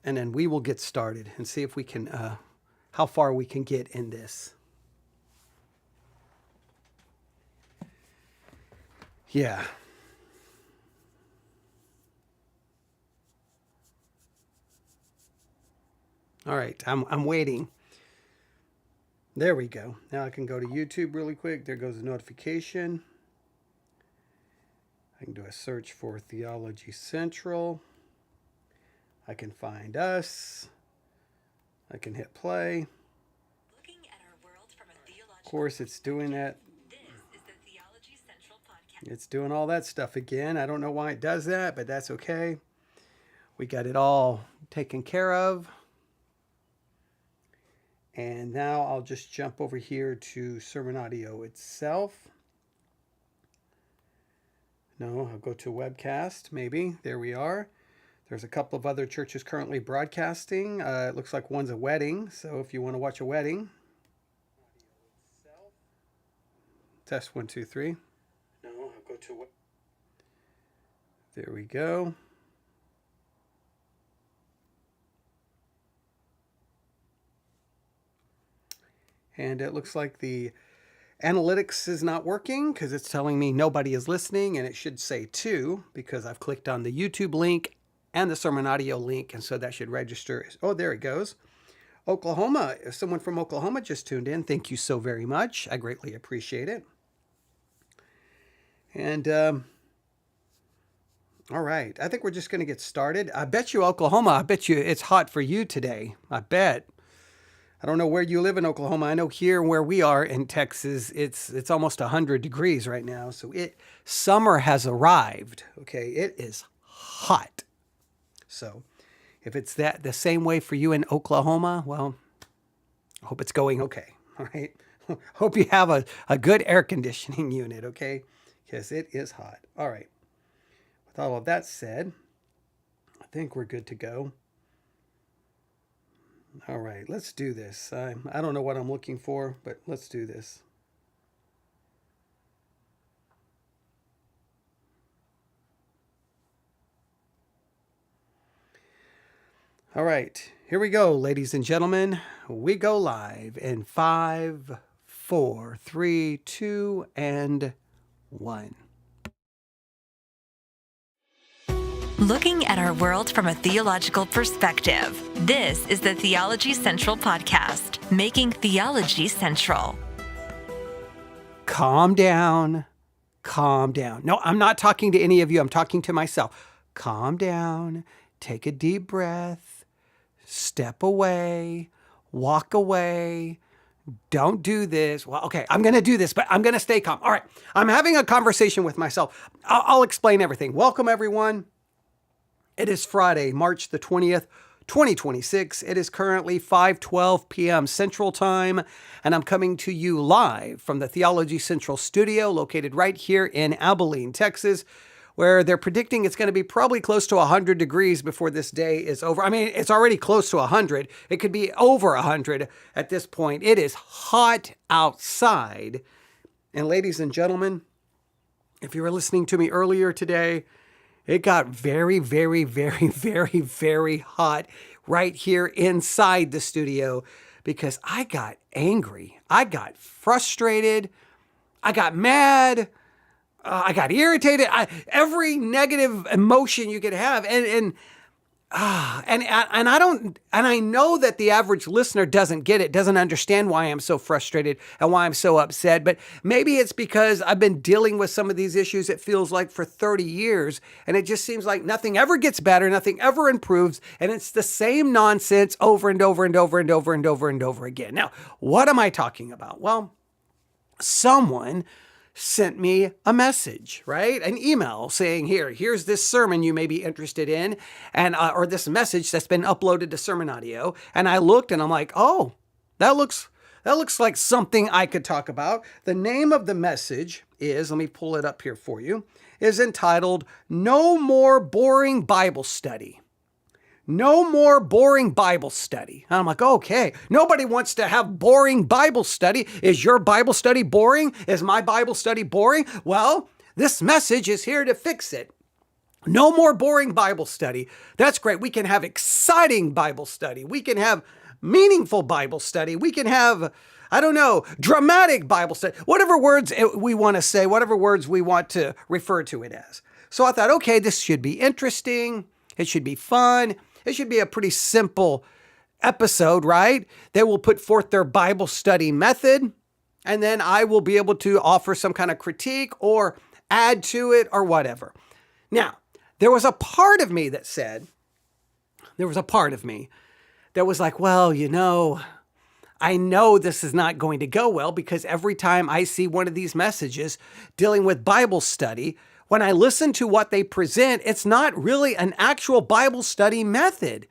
and then we will get started and see if we can, how far we can get in this. Yeah. All right, I'm waiting. There we go. Now I can go to YouTube really quick. There goes the notification. I can do a search for Theology Central. I can find us. I can hit play. Of course, it's doing that. It's doing all that stuff again. I don't know why it does that, but that's okay. We got it all taken care of. And now I'll just jump over here to Sermon Audio itself. No, I'll go to webcast, maybe. There we are. There's a couple of other churches currently broadcasting. It looks like one's a wedding, so if you want to watch a wedding. Test 1, 2, 3. No, I'll go to. There we go. And it looks like the analytics is not working because it's telling me nobody is listening, and it should say 2 because I've clicked on the YouTube link and the Sermon Audio link, and so that should register. Oh, there it goes. Oklahoma. Someone from Oklahoma just tuned in. Thank you so very much. I greatly appreciate it. And all right, I think we're just going to get started. I bet you Oklahoma, I bet you it's hot for you today. I bet. I don't know where you live in Oklahoma. I know here where we are in Texas, it's almost 100 degrees right now. So summer has arrived. Okay, it is hot. So if it's the same way for you in Oklahoma, well, I hope it's going okay. All right. Hope you have a good air conditioning unit, okay? Because it is hot. All right. With all of that said, I think we're good to go. All right, let's do this. I don't know what I'm looking for, but let's do this. All right, here we go, ladies and gentlemen. We go live in 5, 4, 3, 2, and 1. Looking at our world from a theological perspective. This is the Theology Central Podcast, making theology central. Calm down. Calm down. No, I'm not talking to any of you. I'm talking to myself. Calm down. Take a deep breath. Step away. Walk away. Don't do this. Well, okay, I'm going to do this, but I'm going to stay calm. All right, I'm having a conversation with myself. I'll explain everything. Welcome, everyone. It is Friday, March the 20th, 2026. It is currently 5:12 p.m. Central Time, and I'm coming to you live from the Theology Central studio located right here in Abilene, Texas, where they're predicting it's going to be probably close to 100 degrees before this day is over. I mean, it's already close to 100. It could be over 100 at this point. It is hot outside. And ladies and gentlemen, if you were listening to me earlier today, it got very, very, very, very, very hot right here inside the studio because I got angry. I got frustrated. I got mad. I got irritated. Every negative emotion you could have. And I know that the average listener doesn't get it, doesn't understand why I'm so frustrated and why I'm so upset. But maybe it's because I've been dealing with some of these issues, it feels like, for 30 years. And it just seems like nothing ever gets better, nothing ever improves. And it's the same nonsense over and over and over and over and over and over again. Now, what am I talking about? Well, someone sent me a message, right? An email saying, here's this sermon you may be interested in, and or this message that's been uploaded to Sermon Audio. And I looked and I'm like, oh, that looks like something I could talk about. The name of the message is, let me pull it up here for you, is entitled No More Boring Bible Study. No more boring Bible study. And I'm like, okay, nobody wants to have boring Bible study. Is your Bible study boring? Is my Bible study boring? Well, this message is here to fix it. No more boring Bible study. That's great. We can have exciting Bible study. We can have meaningful Bible study. We can have, I don't know, dramatic Bible study. Whatever words we want to say, whatever words we want to refer to it as. So I thought, okay, this should be interesting. It should be fun. It should be a pretty simple episode, right? They will put forth their Bible study method, and then I will be able to offer some kind of critique or add to it or whatever. Now, there was a part of me that was like, well, I know this is not going to go well because every time I see one of these messages dealing with Bible study, when I listen to what they present, it's not really an actual Bible study method.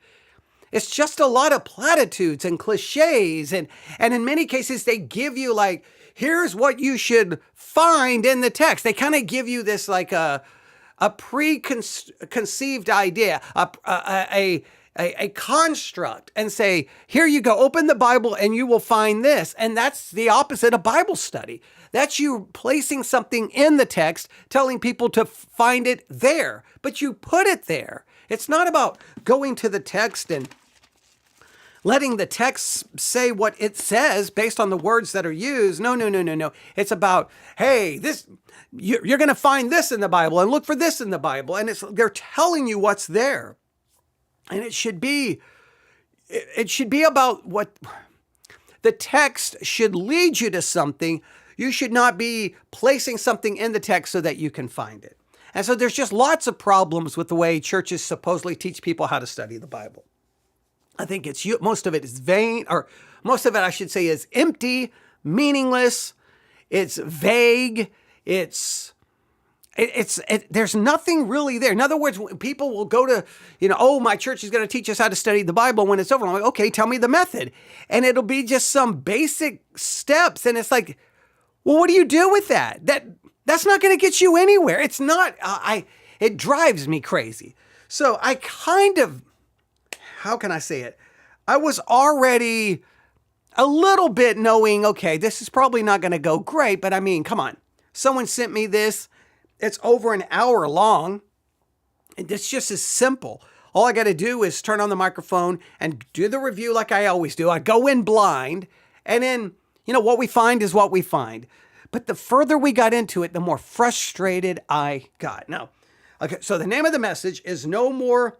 It's just a lot of platitudes and cliches. And in many cases, they give you like, here's what you should find in the text. They kind of give you this like a preconceived idea, a construct, and say, here you go, open the Bible and you will find this. And that's the opposite of Bible study. That's you placing something in the text, telling people to find it there, but you put it there. It's not about going to the text and letting the text say what it says based on the words that are used. No. It's about, hey, you're going to find this in the Bible and look for this in the Bible. And they're telling you what's there. And it should be about what the text should lead you to something. You should not be placing something in the text so that you can find it. And so there's just lots of problems with the way churches supposedly teach people how to study the Bible. I think most of it is vain, or most of it, I should say, is empty, meaningless. It's vague. There's nothing really there. In other words, people will go to, my church is going to teach us how to study the Bible. When it's over, I'm like, okay, tell me the method. And it'll be just some basic steps. And it's like, well, what do you do with that? That's not going to get you anywhere. It's not, it drives me crazy. So I kind of, how can I say it? I was already a little bit knowing, okay, this is probably not going to go great, but I mean, come on. Someone sent me this. It's over an hour long. And it's just as simple. All I got to do is turn on the microphone and do the review like I always do. I go in blind, and then, what we find is what we find. But the further we got into it, the more frustrated I got. Now, okay, so the name of the message is No More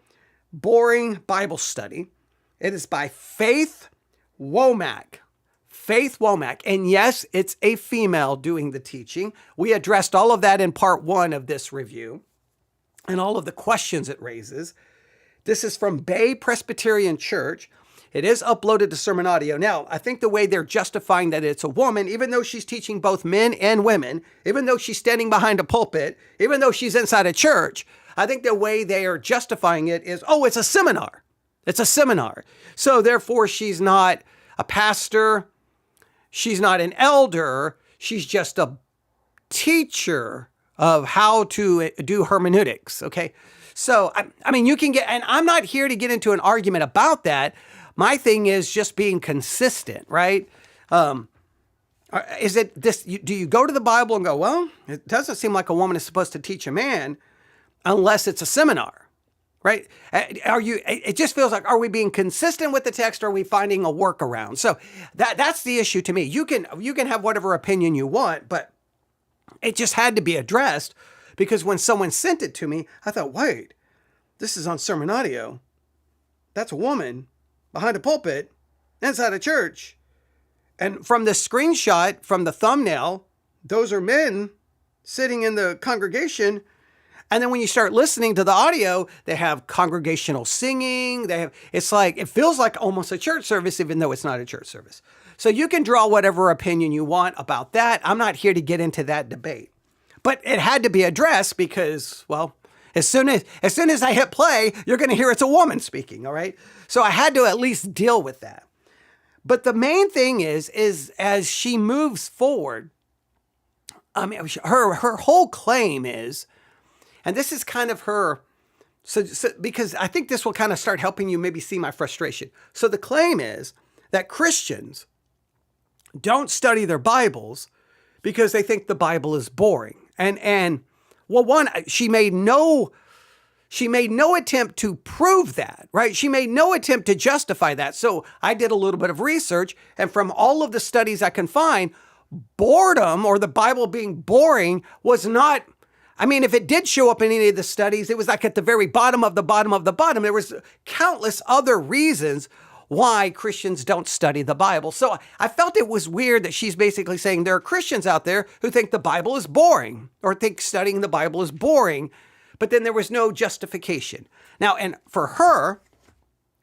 Boring Bible Study. It is by Faith Womack. Faith Womack. And yes, it's a female doing the teaching. We addressed all of that in part 1 of this review and all of the questions it raises. This is from Bay Presbyterian Church. It is uploaded to Sermon Audio. Now, I think the way they're justifying that it's a woman, even though she's teaching both men and women, even though she's standing behind a pulpit, even though she's inside a church, I think the way they are justifying it is, it's a seminar. It's a seminar. So therefore, she's not a pastor. She's not an elder. She's just a teacher of how to do hermeneutics. Okay. So, I mean, you can get, and I'm not here to get into an argument about that. My thing is just being consistent, right? Is it this? Do you go to the Bible and go, well, it doesn't seem like a woman is supposed to teach a man unless it's a seminar, right? It just feels like, are we being consistent with the text, or are we finding a workaround? So that's the issue to me. You can have whatever opinion you want, but it just had to be addressed, because when someone sent it to me, I thought, wait, this is on Sermon Audio. That's a woman behind a pulpit inside a church. And from the screenshot, from the thumbnail, those are men sitting in the congregation. And then when you start listening to the audio, they have congregational singing. It feels like almost a church service, even though it's not a church service. So you can draw whatever opinion you want about that. I'm not here to get into that debate. But it had to be addressed because, well, as soon as I hit play, you're going to hear it's a woman speaking, all right? So I had to at least deal with that. But the main thing is as she moves forward, I mean, her whole claim is, and this is kind of her, so because I think this will kind of start helping you maybe see my frustration. So the claim is that Christians don't study their Bibles because they think the Bible is boring. And well, one, she made no she made no attempt to prove that, right? She made no attempt to justify that. So I did a little bit of research, and from all of the studies I can find, boredom or the Bible being boring was not, I mean, if it did show up in any of the studies, it was like at the very bottom of the bottom of the bottom. There was countless other reasons why Christians don't study the Bible. So I felt it was weird that she's basically saying there are Christians out there who think the Bible is boring or think studying the Bible is boring, but then there was no justification. Now, and for her,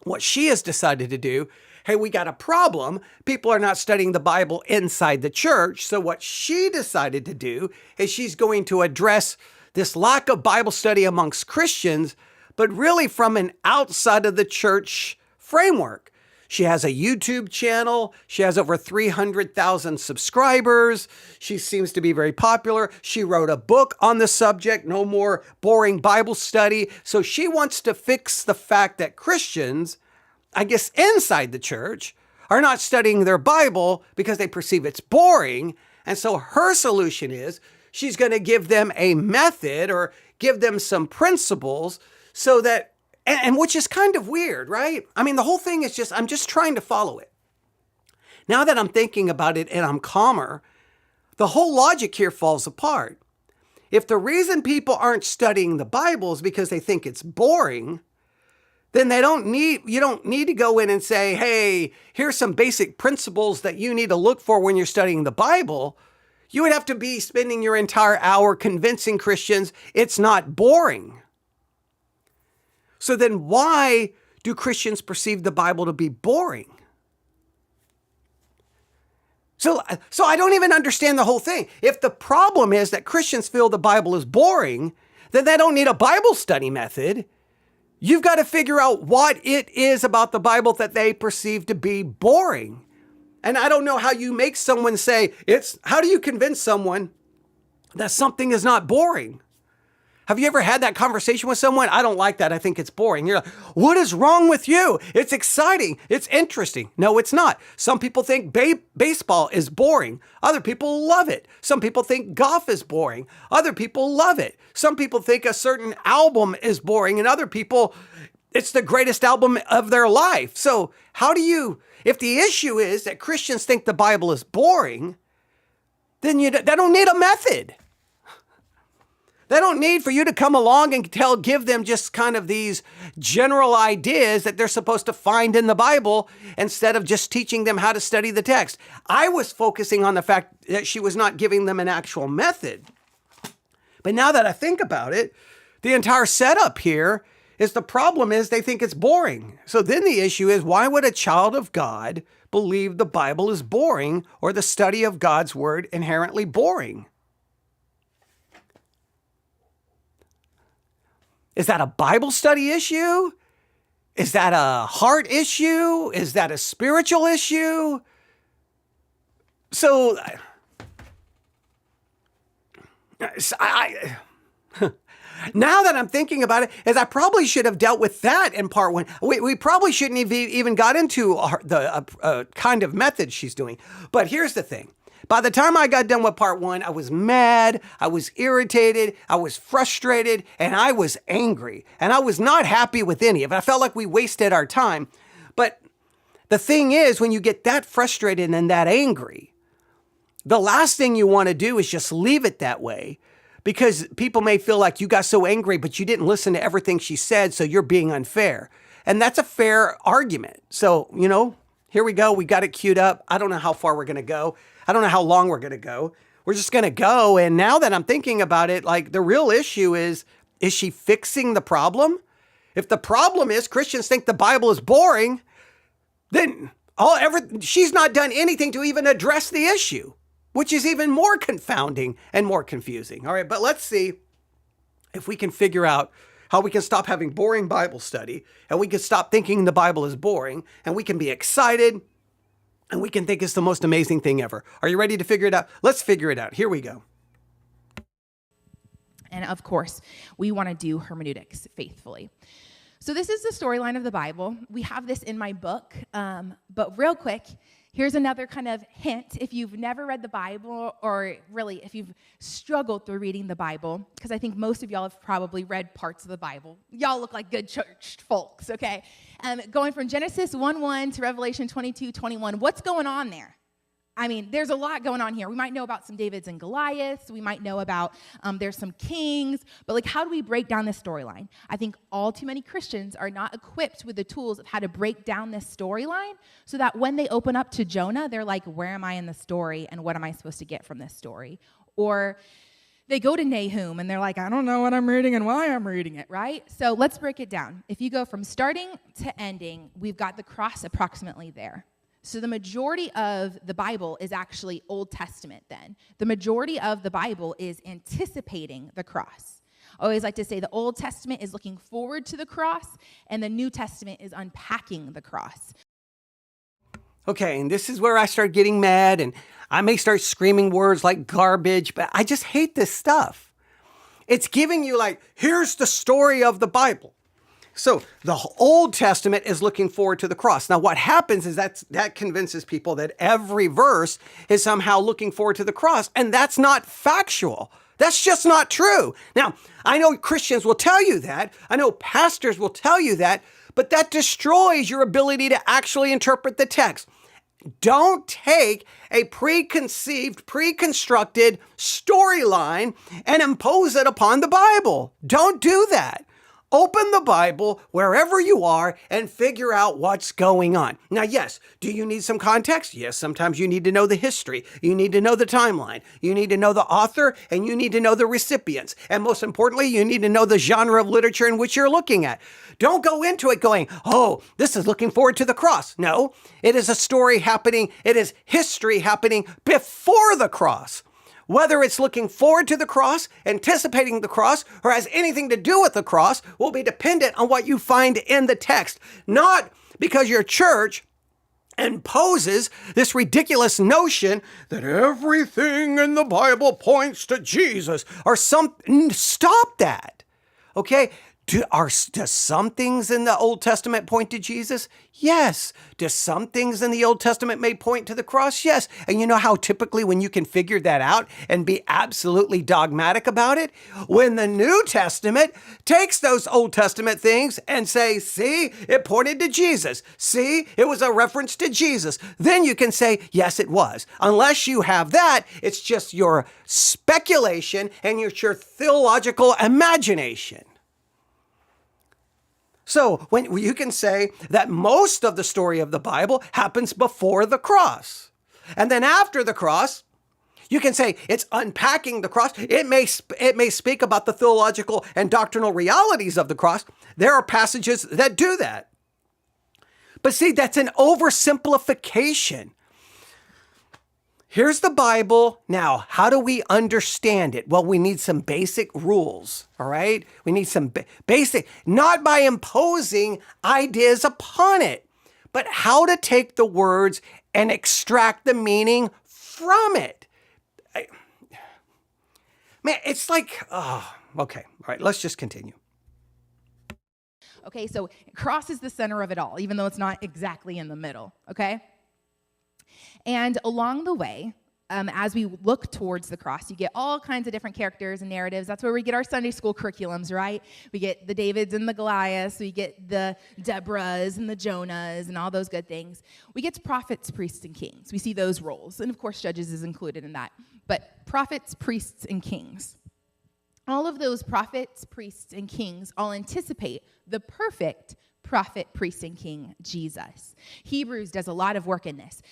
what she has decided to do, hey, we got a problem. People are not studying the Bible inside the church. So what she decided to do is she's going to address this lack of Bible study amongst Christians, but really from an outside of the church framework. She has a YouTube channel. She has over 300,000 subscribers. She seems to be very popular. She wrote a book on the subject, No More Boring Bible Study. So she wants to fix the fact that Christians, I guess inside the church, are not studying their Bible because they perceive it's boring. And so her solution is she's going to give them a method or give them some principles so that, and which is kind of weird, right? I mean, the whole thing is I'm just trying to follow it. Now that I'm thinking about it and I'm calmer, the whole logic here falls apart. If the reason people aren't studying the Bible is because they think it's boring, then you don't need to go in and say, hey, here's some basic principles that you need to look for when you're studying the Bible. You would have to be spending your entire hour convincing Christians it's not boring. So then why do Christians perceive the Bible to be boring? So I don't even understand the whole thing. If the problem is that Christians feel the Bible is boring, then they don't need a Bible study method. You've got to figure out what it is about the Bible that they perceive to be boring. And I don't know how you make someone say, how do you convince someone that something is not boring? Have you ever had that conversation with someone? I don't like that. I think it's boring. You're like, what is wrong with you? It's exciting. It's interesting. No, it's not. Some people think baseball is boring. Other people love it. Some people think golf is boring. Other people love it. Some people think a certain album is boring, and other people, it's the greatest album of their life. So if the issue is that Christians think the Bible is boring, then they don't need a method. They don't need for you to come along and give them just kind of these general ideas that they're supposed to find in the Bible instead of just teaching them how to study the text. I was focusing on the fact that she was not giving them an actual method. But now that I think about it, the entire setup here is the problem is they think it's boring. So then the issue is, why would a child of God believe the Bible is boring or the study of God's word inherently boring? Is that a Bible study issue? Is that a heart issue? Is that a spiritual issue? So now that I'm thinking about it, is I probably should have dealt with that in part one. We probably shouldn't have even got into the kind of method she's doing. But here's the thing. By the time I got done with part one, I was mad, I was irritated, I was frustrated, and I was angry. And I was not happy with any of it. I felt like we wasted our time. But the thing is, when you get that frustrated and that angry, the last thing you want to do is just leave it that way, because people may feel like you got so angry, but you didn't listen to everything she said, so you're being unfair. And that's a fair argument. So, here we go. We got it queued up. I don't know how far we're going to go. I don't know how long we're going to go. We're just going to go. And now that I'm thinking about it, like the real issue is she fixing the problem? If the problem is Christians think the Bible is boring, then she's not done anything to even address the issue, which is even more confounding and more confusing. All right, but let's see if we can figure out how we can stop having boring Bible study, and we can stop thinking the Bible is boring, and we can be excited, and we can think it's the most amazing thing ever. Are you ready to figure it out? Let's figure it out. Here we go. And of course, we want to do hermeneutics faithfully. So this is the storyline of the Bible. We have this in my book, but real quick, Here's another kind of hint. If you've never read the Bible, or really if you've struggled through reading the Bible, because I think most of y'all have probably read parts of the Bible. Y'all look like good church folks, okay? Going from Genesis 1:1 to Revelation 22:21, what's going on there? I mean, there's a lot going on here. We might know about some Davids and Goliaths. We might know about there's some kings. But like, how do we break down this storyline? I think all too many Christians are not equipped with the tools of how to break down this storyline so that when they open up to Jonah, they're like, where am I in the story and what am I supposed to get from this story? Or they go to Nahum and they're like, I don't know what I'm reading and why I'm reading it, right? So let's break it down. If you go from starting to ending, we've got the cross approximately there. So the majority of the Bible is actually Old Testament then. The majority of the Bible is anticipating the cross. I always like to say the Old Testament is looking forward to the cross, and the New Testament is unpacking the cross. Okay, and this is where I start getting mad, and I may start screaming words like garbage, but I just hate this stuff. It's giving you like, here's the story of the Bible. So the Old Testament is looking forward to the cross. Now, what happens is that convinces people that every verse is somehow looking forward to the cross, and that's not factual. That's just not true. Now, I know Christians will tell you that. I know pastors will tell you that, but that destroys your ability to actually interpret the text. Don't take a preconceived, pre-constructed storyline and impose it upon the Bible. Don't do that. Open the Bible wherever you are and figure out what's going on. Now, yes, do you need some context? Yes, sometimes you need to know the history. You need to know the timeline. You need to know the author, and you need to know the recipients. And most importantly, you need to know the genre of literature in which you're looking at. Don't go into it going, oh, this is looking forward to the cross. No, it is a story happening. It is history happening before the cross. Whether it's looking forward to the cross, anticipating the cross, or has anything to do with the cross will be dependent on what you find in the text. Not because your church imposes this ridiculous notion that everything in the Bible points to Jesus or something. Stop that. Okay? Do some things in the Old Testament point to Jesus? Yes. Do some things in the Old Testament may point to the cross? Yes. And you know how typically when you can figure that out and be absolutely dogmatic about it? When the New Testament takes those Old Testament things and say, see, it pointed to Jesus. See, it was a reference to Jesus. Then you can say, yes, it was. Unless you have that, it's just your speculation and it's your theological imagination. So when you can say that most of the story of the Bible happens before the cross, and then after the cross, you can say it's unpacking the cross. It may speak about the theological and doctrinal realities of the cross. There are passages that do that. But see, that's an oversimplification. Here's the Bible. Now, how do we understand it? Well, we need some basic rules, all right? We need some basic, not by imposing ideas upon it, but how to take the words and extract the meaning from it. Man, it's like, oh, okay. All right, let's just continue. Okay, so cross is the center of it all, even though it's not exactly in the middle, okay? And along the way, as we look towards the cross, you get all kinds of different characters and narratives. That's where we get our Sunday school curriculums, right? We get the Davids and the Goliaths. We get the Deborahs and the Jonahs and all those good things. We get to prophets, priests, and kings. We see those roles. And of course, judges is included in that. But prophets, priests, and kings. All of those prophets, priests, and kings all anticipate the perfect prophet, priest, and king, Jesus. Hebrews does a lot of work in this.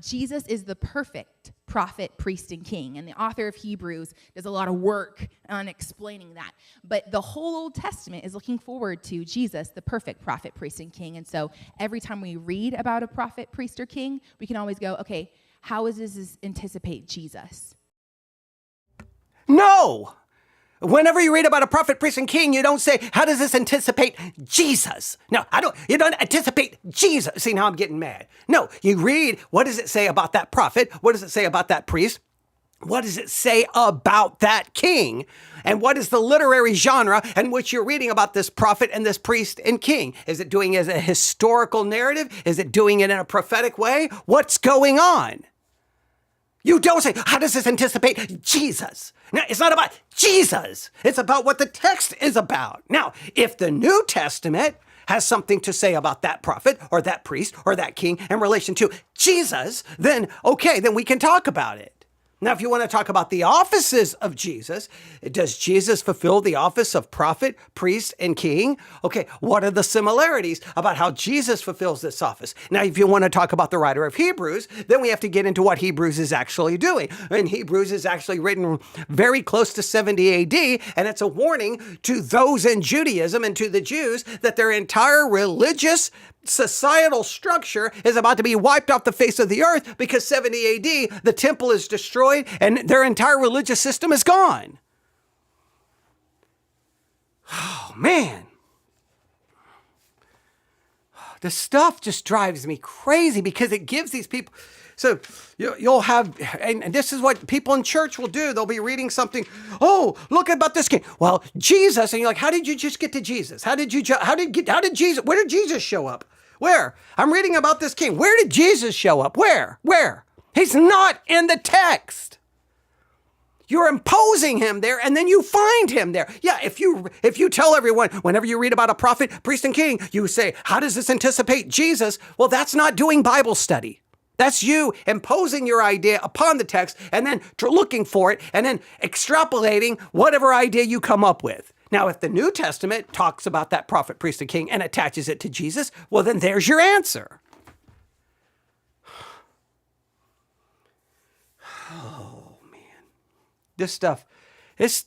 Jesus is the perfect prophet, priest, and king. And the author of Hebrews does a lot of work on explaining that. But the whole Old Testament is looking forward to Jesus, the perfect prophet, priest, and king. And so every time we read about a prophet, priest, or king, we can always go, okay, how does this anticipate Jesus? No! Whenever you read about a prophet, priest, and king, you don't say, how does this anticipate Jesus? No, you don't anticipate Jesus. See, now I'm getting mad. No, you read, what does it say about that prophet? What does it say about that priest? What does it say about that king? And what is the literary genre in which you're reading about this prophet and this priest and king? Is it doing it as a historical narrative? Is it doing it in a prophetic way? What's going on? You don't say, how does this anticipate Jesus? No, it's not about Jesus. It's about what the text is about. Now, if the New Testament has something to say about that prophet or that priest or that king in relation to Jesus, then okay, then we can talk about it. Now, if you want to talk about the offices of Jesus, does Jesus fulfill the office of prophet, priest, and king? Okay, what are the similarities about how Jesus fulfills this office? Now, if you want to talk about the writer of Hebrews, then we have to get into what Hebrews is actually doing. And Hebrews is actually written very close to 70 AD, and it's a warning to those in Judaism and to the Jews that their entire religious societal structure is about to be wiped off the face of the earth because 70 AD, the temple is destroyed and their entire religious system is gone. Oh, man. This stuff just drives me crazy because it gives these people... So you'll have, and this is what people in church will do. They'll be reading something. Oh, look about this king. Well, Jesus, and you're like, how did you just get to Jesus? How did Jesus, where did Jesus show up? Where? I'm reading about this king. Where did Jesus show up? Where? He's not in the text. You're imposing him there, and then you find him there. Yeah, if you tell everyone, whenever you read about a prophet, priest, and king, you say, how does this anticipate Jesus? Well, that's not doing Bible study. That's you imposing your idea upon the text and then looking for it and then extrapolating whatever idea you come up with. Now, if the New Testament talks about that prophet, priest, and king and attaches it to Jesus, well, then there's your answer. Oh, man. This stuff, this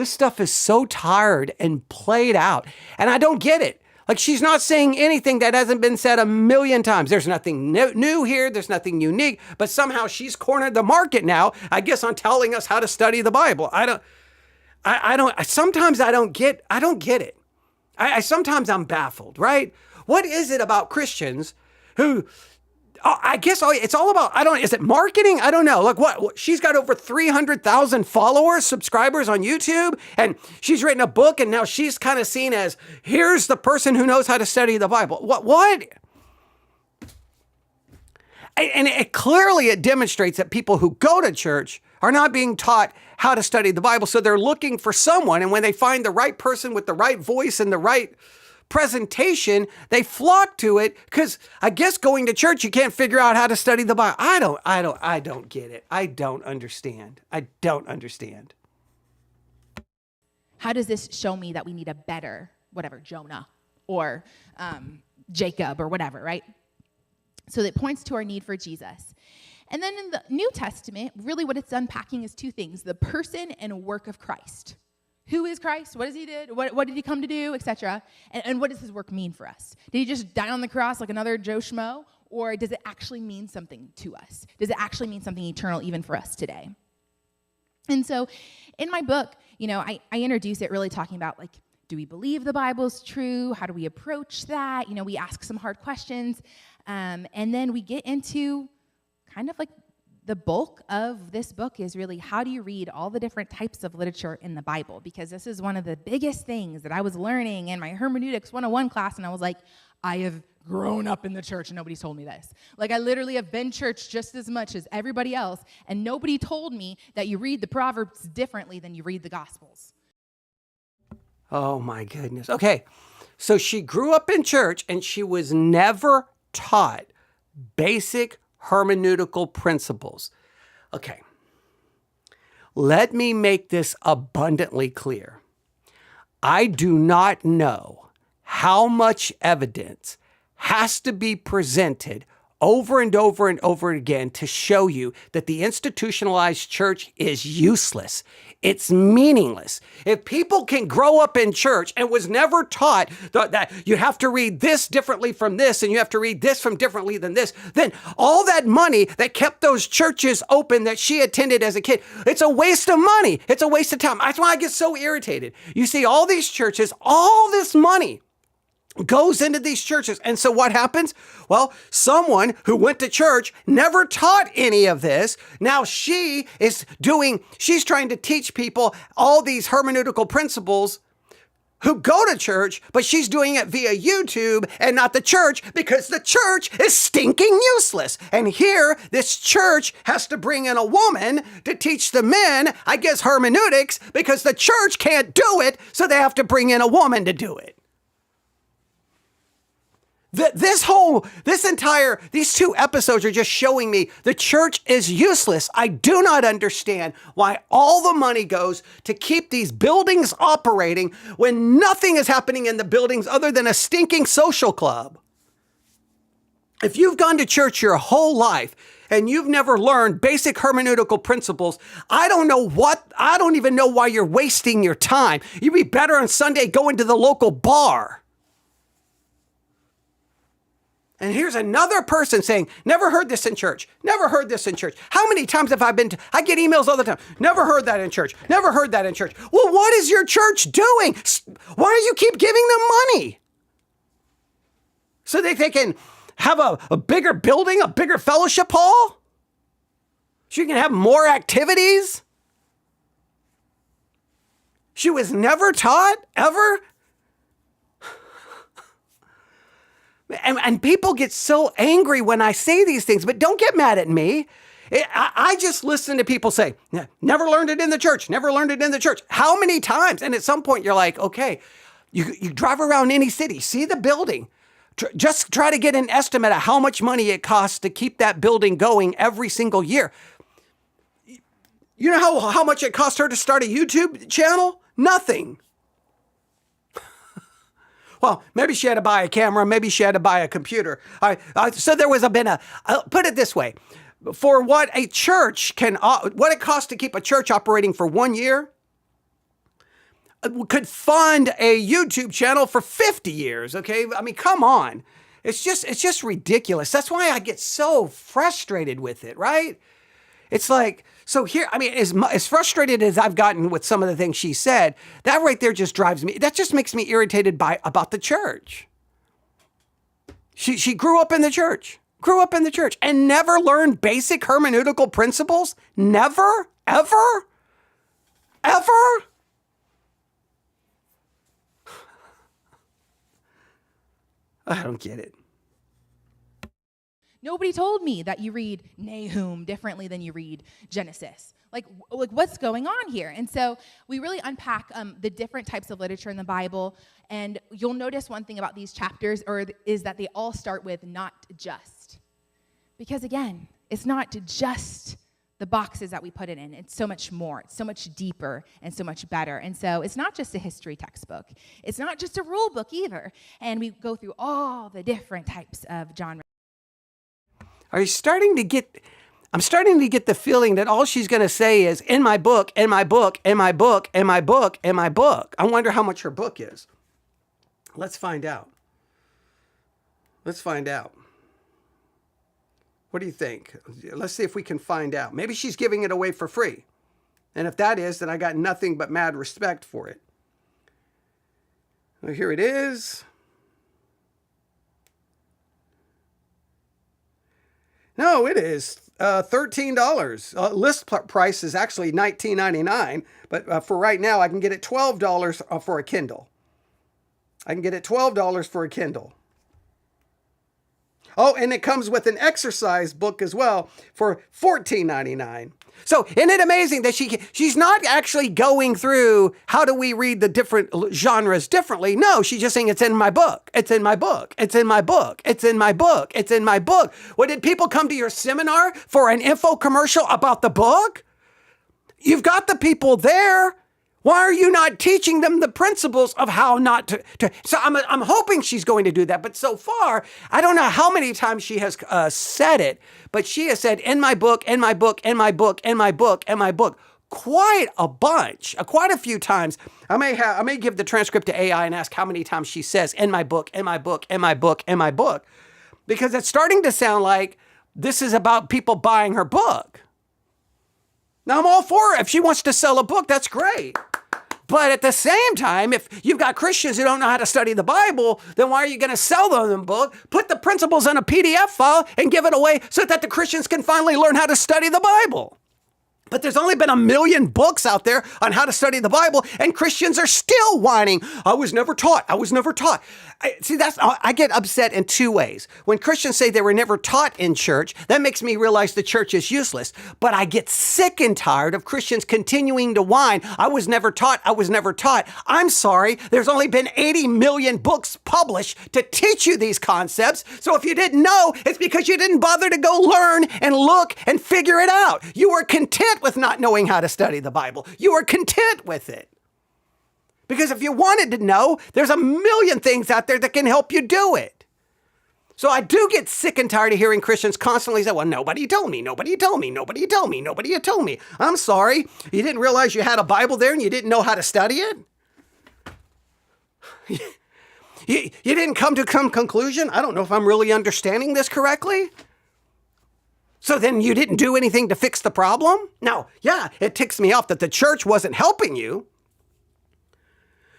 stuff is so tired and played out, and I don't get it. Like, she's not saying anything that hasn't been said a million times. There's nothing new here. There's nothing unique. But somehow she's cornered the market now, I guess, on telling us how to study the Bible. Sometimes I don't get it. Sometimes I'm baffled, right? What is it about Christians who... I guess it's all about, is it marketing? I don't know. Like what? She's got over 300,000 followers, subscribers on YouTube, and she's written a book, and now she's kind of seen as, here's the person who knows how to study the Bible. What? And it clearly demonstrates that people who go to church are not being taught how to study the Bible. So they're looking for someone, and when they find the right person with the right voice and the right presentation, they flock to it because I guess going to church, you can't figure out how to study the Bible. I don't get it. I don't understand. How does this show me that we need a better, Jonah or Jacob or whatever, right? So it points to our need for Jesus. And then in the New Testament, really what it's unpacking is two things: the person and work of Christ. Who is Christ? What does he do? What did he come to do, etc.? And what does his work mean for us? Did he just die on the cross like another Joe Schmo? Or does it actually mean something to us? Does it actually mean something eternal even for us today? And so in my book, I introduce it really talking about, like, do we believe the Bible's true? How do we approach that? We ask some hard questions. And then we get into kind of like the bulk of this book is really, how do you read all the different types of literature in the Bible? Because this is one of the biggest things that I was learning in my Hermeneutics 101 class, and I was like, I have grown up in the church and nobody's told me this. Like, I literally have been church just as much as everybody else, and nobody told me that you read the Proverbs differently than you read the Gospels. Oh my goodness. Okay, so she grew up in church and she was never taught basic hermeneutical principles. Okay, let me make this abundantly clear. I do not know how much evidence has to be presented over and over and over again to show you that the institutionalized church is useless. It's meaningless. If people can grow up in church and was never taught that you have to read this differently from this and you have to read this from differently than this, then all that money that kept those churches open that she attended as a kid, it's a waste of money. It's a waste of time. That's why I get so irritated. You see all these churches, all this money goes into these churches. And so what happens? Well, someone who went to church never taught any of this. Now she's trying to teach people all these hermeneutical principles who go to church, but she's doing it via YouTube and not the church because the church is stinking useless. And here, this church has to bring in a woman to teach the men, I guess, hermeneutics because the church can't do it, so they have to bring in a woman to do it. These 2 episodes are just showing me the church is useless. I do not understand why all the money goes to keep these buildings operating when nothing is happening in the buildings other than a stinking social club. If you've gone to church your whole life and you've never learned basic hermeneutical principles, I don't even know why you're wasting your time. You'd be better on Sunday going to the local bar. And here's another person saying, never heard this in church. Never heard this in church. How many times have I get emails all the time. Never heard that in church. Never heard that in church. Well, what is your church doing? Why do you keep giving them money? So that they can have a bigger building, a bigger fellowship hall? So you can have more activities? She was never taught, ever? And people get so angry when I say these things, but don't get mad at me. I just listen to people say, never learned it in the church, never learned it in the church. How many times? And at some point you're like, okay, you drive around any city, see the building. Just try to get an estimate of how much money it costs to keep that building going every single year. You know how much it cost her to start a YouTube channel? Nothing. Well, maybe she had to buy a camera. Maybe she had to buy a computer. So there was put it this way. For what a church what it costs to keep a church operating for 1 year, could fund a YouTube channel for 50 years. Okay. I mean, come on. It's just ridiculous. That's why I get so frustrated with it, right? It's like, so here, I mean, as frustrated as I've gotten with some of the things she said, that right there just makes me irritated about the church. She grew up in the church, and never learned basic hermeneutical principles. Never, ever. I don't get it. Nobody told me that you read Nahum differently than you read Genesis. Like what's going on here? And so we really unpack the different types of literature in the Bible. And you'll notice one thing about these chapters is that they all start with not just. Because again, it's not just the boxes that we put it in. It's so much more. It's so much deeper and so much better. And so it's not just a history textbook. It's not just a rule book either. And we go through all the different types of genres. I'm starting to get the feeling that all she's going to say is, in my book, in my book, in my book, in my book, in my book. I wonder how much her book is. Let's find out. What do you think? Let's see if we can find out. Maybe she's giving it away for free. And if that is, then I got nothing but mad respect for it. Well, here it is. No, it is $13. List price is actually $19.99, but for right now, I can get it $12 for a Kindle. Oh, and it comes with an exercise book as well for $14.99. So isn't it amazing that she's not actually going through how do we read the different genres differently? No, she's just saying it's in my book. It's in my book. It's in my book. It's in my book. It's in my book. What, did people come to your seminar for an info commercial about the book? You've got the people there. Why are you not teaching them the principles of how not to? So I'm hoping she's going to do that. But so far, I don't know how many times she has said it, but she has said, in my book, in my book, in my book, in my book, in my book, quite a bunch, quite a few times. I may give the transcript to AI and ask how many times she says, in my book, in my book, in my book, in my book, because it's starting to sound like this is about people buying her book. Now, I'm all for it. If she wants to sell a book, that's great. But at the same time, if you've got Christians who don't know how to study the Bible, then why are you going to sell them the book, put the principles in a PDF file, and give it away so that the Christians can finally learn how to study the Bible? But there's only been 1 million books out there on how to study the Bible, and Christians are still whining, I was never taught. I was never taught. I get upset in two ways. When Christians say they were never taught in church, that makes me realize the church is useless. But I get sick and tired of Christians continuing to whine, I was never taught. I was never taught. I'm sorry, there's only been 80 million books published to teach you these concepts. So if you didn't know, it's because you didn't bother to go learn and look and figure it out. You were content with not knowing how to study the Bible. You were content with it. Because if you wanted to know, there's 1 million things out there that can help you do it. So I do get sick and tired of hearing Christians constantly say, well, nobody told me, nobody told me, nobody told me, nobody told me. I'm sorry, you didn't realize you had a Bible there and you didn't know how to study it? You didn't come to some conclusion? I don't know if I'm really understanding this correctly. So then you didn't do anything to fix the problem? Now, yeah, it ticks me off that the church wasn't helping you.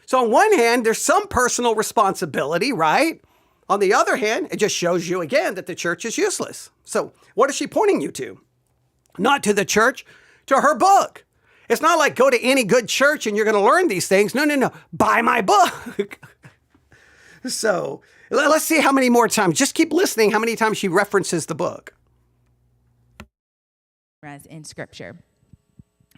So on one hand, there's some personal responsibility, right? On the other hand, it just shows you again that the church is useless. So what is she pointing you to? Not to the church, to her book. It's not like go to any good church and you're going to learn these things. No. Buy my book. So let's see how many more times. Just keep listening how many times she references the book. As in Scripture.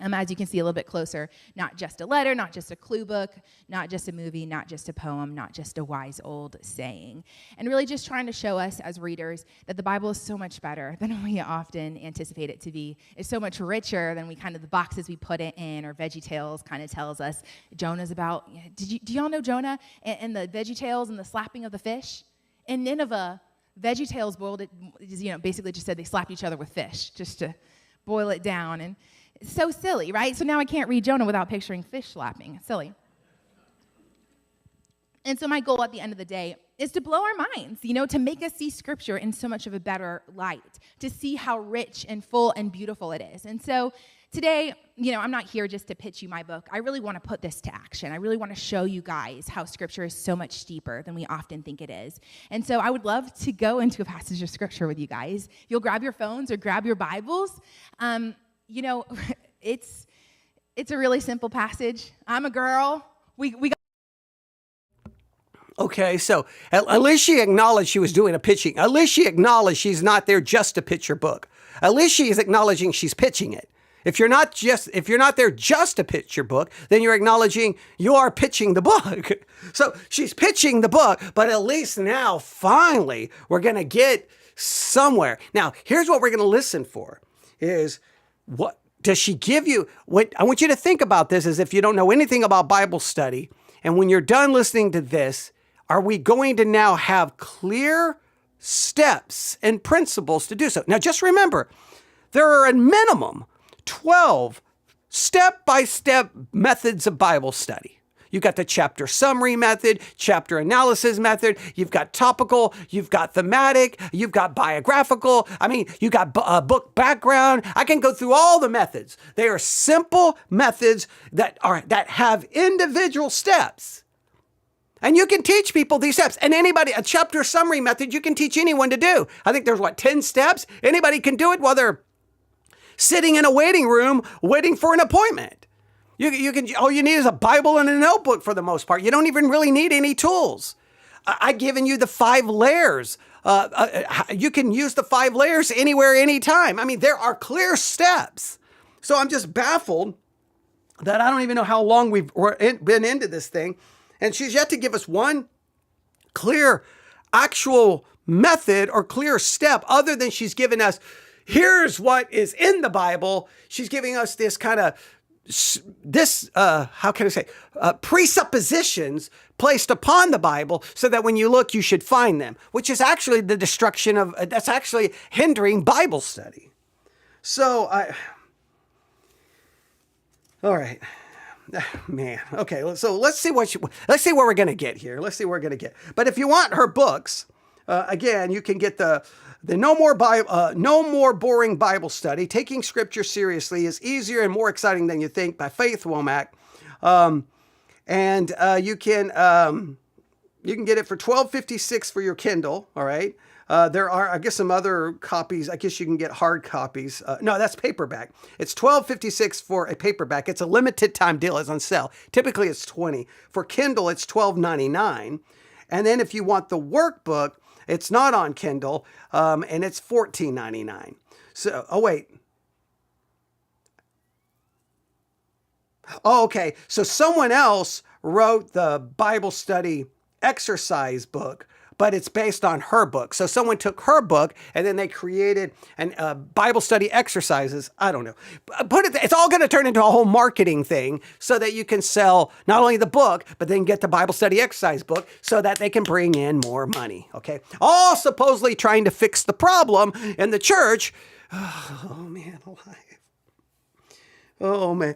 As you can see a little bit closer, not just a letter, not just a clue book, not just a movie, not just a poem, not just a wise old saying. And really just trying to show us as readers that the Bible is so much better than we often anticipate it to be. It's so much richer than the boxes we put it in, or VeggieTales kind of tells us. Jonah's about, do y'all know Jonah and the VeggieTales and the slapping of the fish? In Nineveh, VeggieTales boiled it, basically just said they slapped each other with fish, just to boil it down. And it's so silly, right? So now I can't read Jonah without picturing fish slapping. It's silly. And so my goal at the end of the day is to blow our minds, to make us see Scripture in so much of a better light, to see how rich and full and beautiful it is. And so today, I'm not here just to pitch you my book. I really want to put this to action. I really want to show you guys how Scripture is so much deeper than we often think it is. And so I would love to go into a passage of Scripture with you guys. If you'll grab your phones or grab your Bibles. It's a really simple passage. I'm a girl. We got. Okay, so at least she acknowledged she was doing a pitching. At least she acknowledged she's not there just to pitch her book. At least she is acknowledging she's pitching it. If you're not there just to pitch your book, then you're acknowledging you are pitching the book. So she's pitching the book, but at least now, finally, we're going to get somewhere. Now, here's what we're going to listen for is what does she give you? What I want you to think about this is if you don't know anything about Bible study, and when you're done listening to this, are we going to now have clear steps and principles to do so? Now, just remember, there are a minimum 12 step-by-step methods of Bible study. You've got the chapter summary method, chapter analysis method. You've got topical, you've got thematic, you've got biographical. You've got book background. I can go through all the methods. They are simple methods that have individual steps. And you can teach people these steps. And a chapter summary method, you can teach anyone to do. I think there's 10 steps? Anybody can do it while they're sitting in a waiting room waiting for an appointment. You can. All you need is a Bible and a notebook for the most part. You don't even really need any tools. I've given you the 5 layers. You can use the 5 layers anywhere, anytime. There are clear steps. So I'm just baffled that I don't even know how long we've been into this thing. And she's yet to give us one clear actual method or clear step other than she's given us, here's what is in the Bible. She's giving us this kind of presuppositions placed upon the Bible so that when you look, you should find them, which is actually the destruction of, that's actually hindering Bible study. So all right, man. Okay. So let's see where we're going to get here. Let's see where we're going to get. But if you want her books, again, you can get the No More Boring Bible Study. Taking Scripture Seriously is easier and more exciting than you think by Faith Womack. And you can get it for $12.56 for your Kindle. All right. There are, I guess, some other copies. I guess you can get hard copies. No, that's paperback. It's $12.56 for a paperback. It's a limited time deal. It's on sale. Typically, it's $20. For Kindle, it's $12.99. And then if you want the workbook, it's not on Kindle, and it's $14.99. So, oh wait. Oh, okay. So someone else wrote the Bible study exercise book, but it's based on her book. So someone took her book and then they created Bible study exercises. I don't know. It's all going to turn into a whole marketing thing so that you can sell not only the book, but then get the Bible study exercise book so that they can bring in more money. Okay. All supposedly trying to fix the problem in the church. Oh man, alive. Oh man.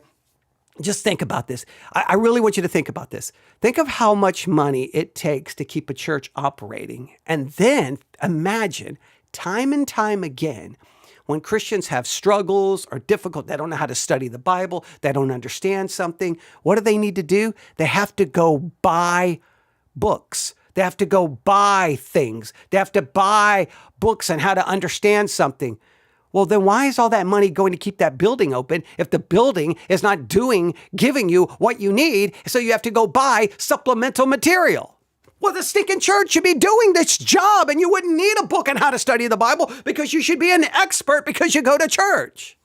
Just think about this. I really want you to think about this. Think of how much money it takes to keep a church operating. And then imagine time and time again, when Christians have struggles or difficult, they don't know how to study the Bible, they don't understand something. What do they need to do? They have to go buy books. They have to go buy things. They have to buy books on how to understand something. Well, then why is all that money going to keep that building open if the building is not giving you what you need, so you have to go buy supplemental material? Well, the stinking church should be doing this job, and you wouldn't need a book on how to study the Bible because you should be an expert because you go to church.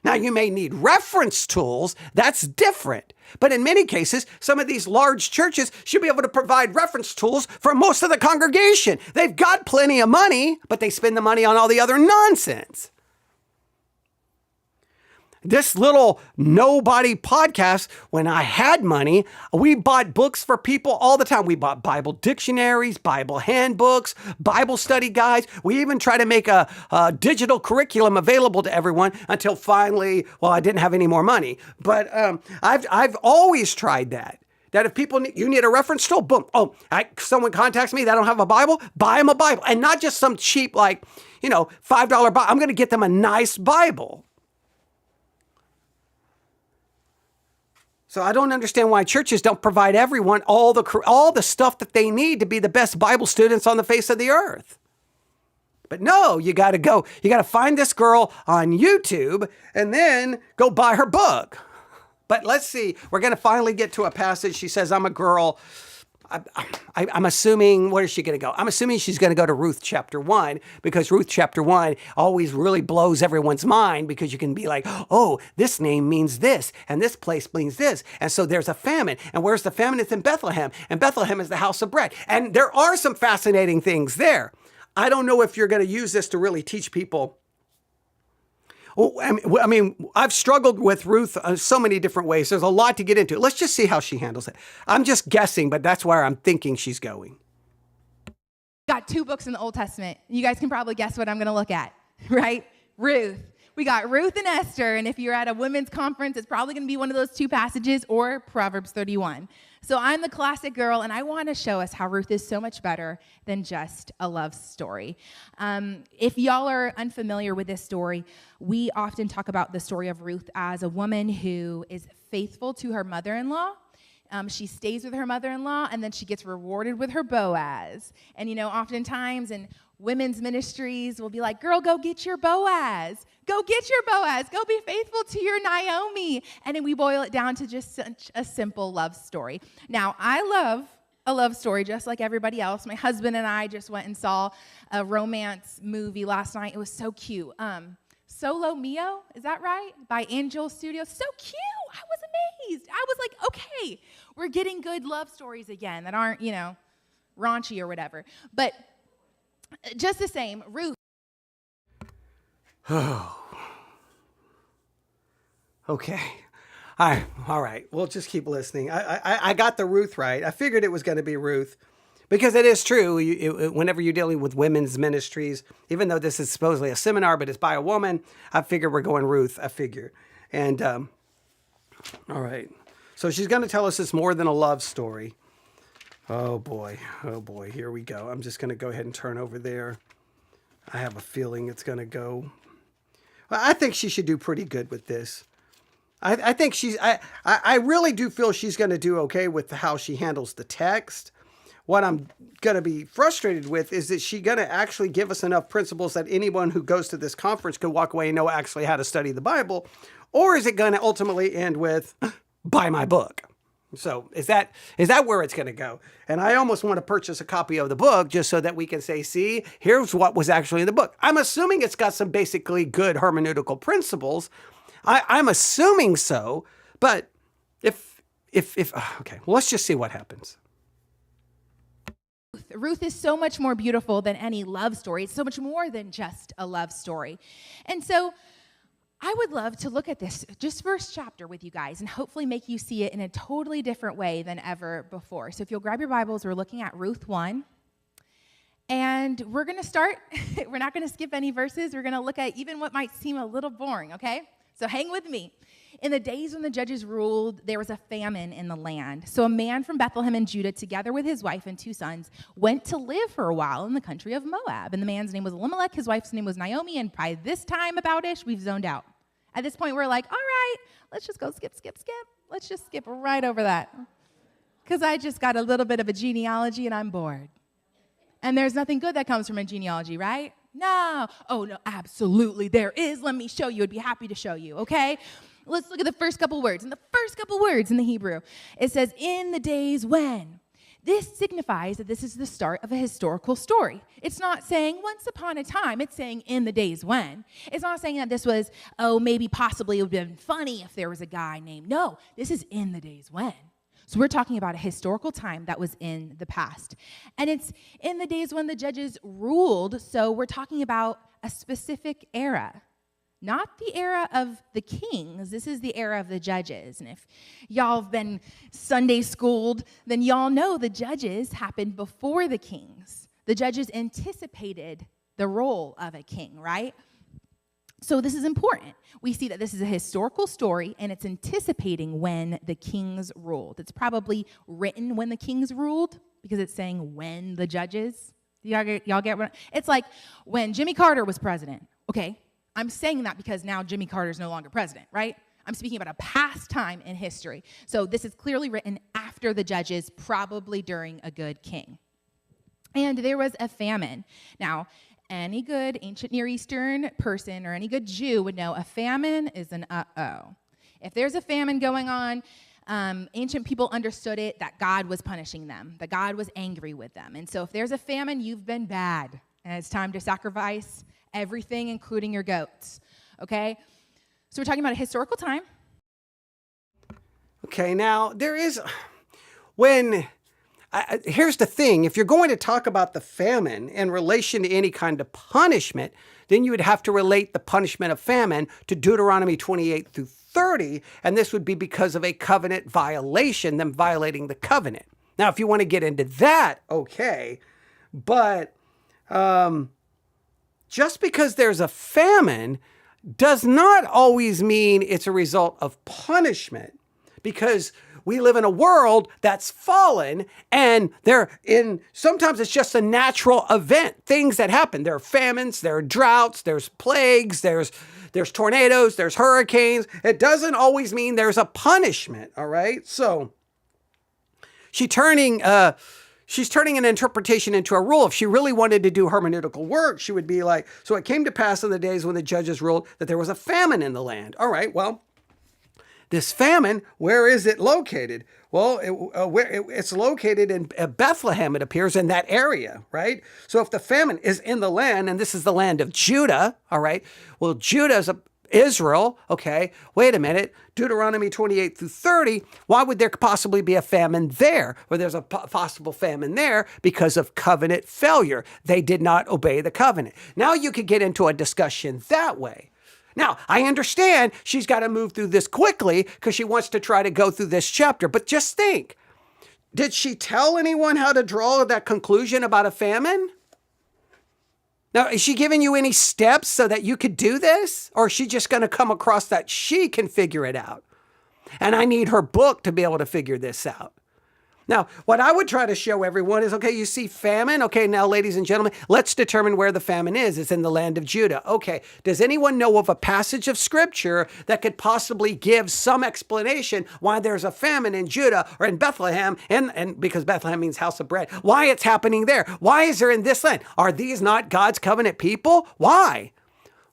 Now, you may need reference tools. That's different. But in many cases, some of these large churches should be able to provide reference tools for most of the congregation. They've got plenty of money, but they spend the money on all the other nonsense. This little nobody podcast, when I had money, we bought books for people all the time. We bought Bible dictionaries, Bible handbooks, Bible study guides. We even tried to make a digital curriculum available to everyone until finally, well, I didn't have any more money. But I've always tried that. That if people you need a reference tool, boom. Oh, someone contacts me, they don't have a Bible, buy them a Bible. And not just some cheap, $5 Bible. I'm going to get them a nice Bible. So I don't understand why churches don't provide everyone all the stuff that they need to be the best Bible students on the face of the earth. But no, you got to find this girl on YouTube and then go buy her book. But let's see, we're going to finally get to a passage. She says, I'm a girl. I'm assuming, where is she going to go? I'm assuming she's going to go to Ruth chapter 1, because Ruth chapter 1 always really blows everyone's mind, because you can be like, oh, this name means this, and this place means this. And so there's a famine. And where's the famine? It's in Bethlehem. And Bethlehem is the house of bread. And there are some fascinating things there. I don't know if you're going to use this to really teach people. I mean, I've struggled with Ruth so many different ways. There's a lot to get into. Let's just see how she handles it. I'm just guessing, but that's where I'm thinking she's going. Got 2 books in the Old Testament. You guys can probably guess what I'm going to look at, right? Ruth. We got Ruth and Esther, and if you're at a women's conference, it's probably going to be one of those 2 passages or Proverbs 31. So I'm the classic girl, and I want to show us how Ruth is so much better than just a love story. If y'all are unfamiliar with this story, we often talk about the story of Ruth as a woman who is faithful to her mother-in-law. She stays with her mother-in-law, and then she gets rewarded with her Boaz. And, oftentimes in women's ministries, we'll be like, girl, go get your Boaz. Go get your Boaz. Go be faithful to your Naomi. And then we boil it down to just such a simple love story. Now, I love a love story just like everybody else. My husband and I just went and saw a romance movie last night. It was so cute. Solo Mio, is that right? By Angel Studios. So cute. I was amazed. I was like, okay, we're getting good love stories again that aren't, raunchy or whatever. But just the same, Ruth. Oh. Okay. All right. We'll just keep listening. I got the Ruth right. I figured it was going to be Ruth. Because it is true, whenever you're dealing with women's ministries, even though this is supposedly a seminar, but it's by a woman, I figure we're going Ruth, I figure. And, all right. So she's going to tell us it's more than a love story. Oh boy, here we go. I'm just going to go ahead and turn over there. I have a feeling it's going to go. Well, I think she should do pretty good with this. I think I really do feel she's going to do okay with how she handles the text. What I'm going to be frustrated with is that she going to actually give us enough principles that anyone who goes to this conference can walk away and know actually how to study the Bible? Or is it going to ultimately end with, buy my book? So is that where it's going to go? And I almost want to purchase a copy of the book just so that we can say, see, here's what was actually in the book. I'm assuming it's got some basically good hermeneutical principles. I'm assuming so, but if okay, well, let's just see what happens. Ruth is so much more beautiful than any love story. It's so much more than just a love story. And so I would love to look at this just first chapter with you guys and hopefully make you see it in a totally different way than ever before. So if you'll grab your Bibles, we're looking at Ruth 1. And we're going to start. We're not going to skip any verses. We're going to look at even what might seem a little boring, okay? So hang with me. In the days when the judges ruled, there was a famine in the land. So a man from Bethlehem in Judah, together with his wife and 2 sons, went to live for a while in the country of Moab. And the man's name was Elimelech, his wife's name was Naomi, and by this time about-ish, we've zoned out. At this point, we're like, all right, let's just go skip. Let's just skip right over that. Because I just got a little bit of a genealogy and I'm bored. And there's nothing good that comes from a genealogy, right? No. Oh, no, absolutely there is. Let me show you. I'd be happy to show you, okay? Let's look at the first couple words. In the first couple words in the Hebrew, it says, in the days when. This signifies that this is the start of a historical story. It's not saying once upon a time. It's saying in the days when. It's not saying that this was, maybe possibly it would have been funny if there was a guy named. No, this is in the days when. So we're talking about a historical time that was in the past. And it's in the days when the judges ruled, so we're talking about a specific era. Not the era of the kings. This is the era of the judges. And if y'all have been Sunday schooled, then y'all know the judges happened before the kings. The judges anticipated the role of a king, right? So this is important. We see that this is a historical story, and it's anticipating when the kings ruled. It's probably written when the kings ruled, because it's saying when the judges. Y'all get what? It's like when Jimmy Carter was president. Okay, I'm saying that because now Jimmy Carter's no longer president, right? I'm speaking about a past time in history. So this is clearly written after the judges, probably during a good king. And there was a famine. Now, any good ancient Near Eastern person or any good Jew would know a famine is an uh-oh. If there's a famine going on, ancient people understood it, that God was punishing them, that God was angry with them. And so if there's a famine, you've been bad, and it's time to sacrifice everything, including your goats, okay? So we're talking about a historical time. Okay, now here's the thing. If you're going to talk about the famine in relation to any kind of punishment, then you would have to relate the punishment of famine to Deuteronomy 28 through 30, and this would be because of a covenant violation, them violating the covenant. Now, if you want to get into that, okay, but just because there's a famine does not always mean it's a result of punishment, because we live in a world that's fallen, and sometimes it's just a natural event, things that happen. There are famines, there are droughts, there's plagues, there's tornadoes, there's hurricanes. It doesn't always mean there's a punishment, all right? So she's turning an interpretation into a rule. If she really wanted to do hermeneutical work, she would be like, so it came to pass in the days when the judges ruled that there was a famine in the land. All right, well, this famine, where is it located? Well, it's located in Bethlehem, it appears, in that area, right? So if the famine is in the land, and this is the land of Judah, all right, well, Judah's Israel, okay, wait a minute, Deuteronomy 28 through 30, why would there possibly be a famine there? Well, there's a possible famine there because of covenant failure. They did not obey the covenant. Now you could get into a discussion that way. Now, I understand she's got to move through this quickly because she wants to try to go through this chapter, but just think, did she tell anyone how to draw that conclusion about a famine? Now, is she giving you any steps so that you could do this? Or is she just going to come across that she can figure it out? And I need her book to be able to figure this out. Now, what I would try to show everyone is, okay, you see famine. Okay, now, ladies and gentlemen, let's determine where the famine is. It's in the land of Judah. Okay, does anyone know of a passage of scripture that could possibly give some explanation why there's a famine in Judah or in Bethlehem, and because Bethlehem means house of bread, why it's happening there? Why is there in this land? Are these not God's covenant people? Why?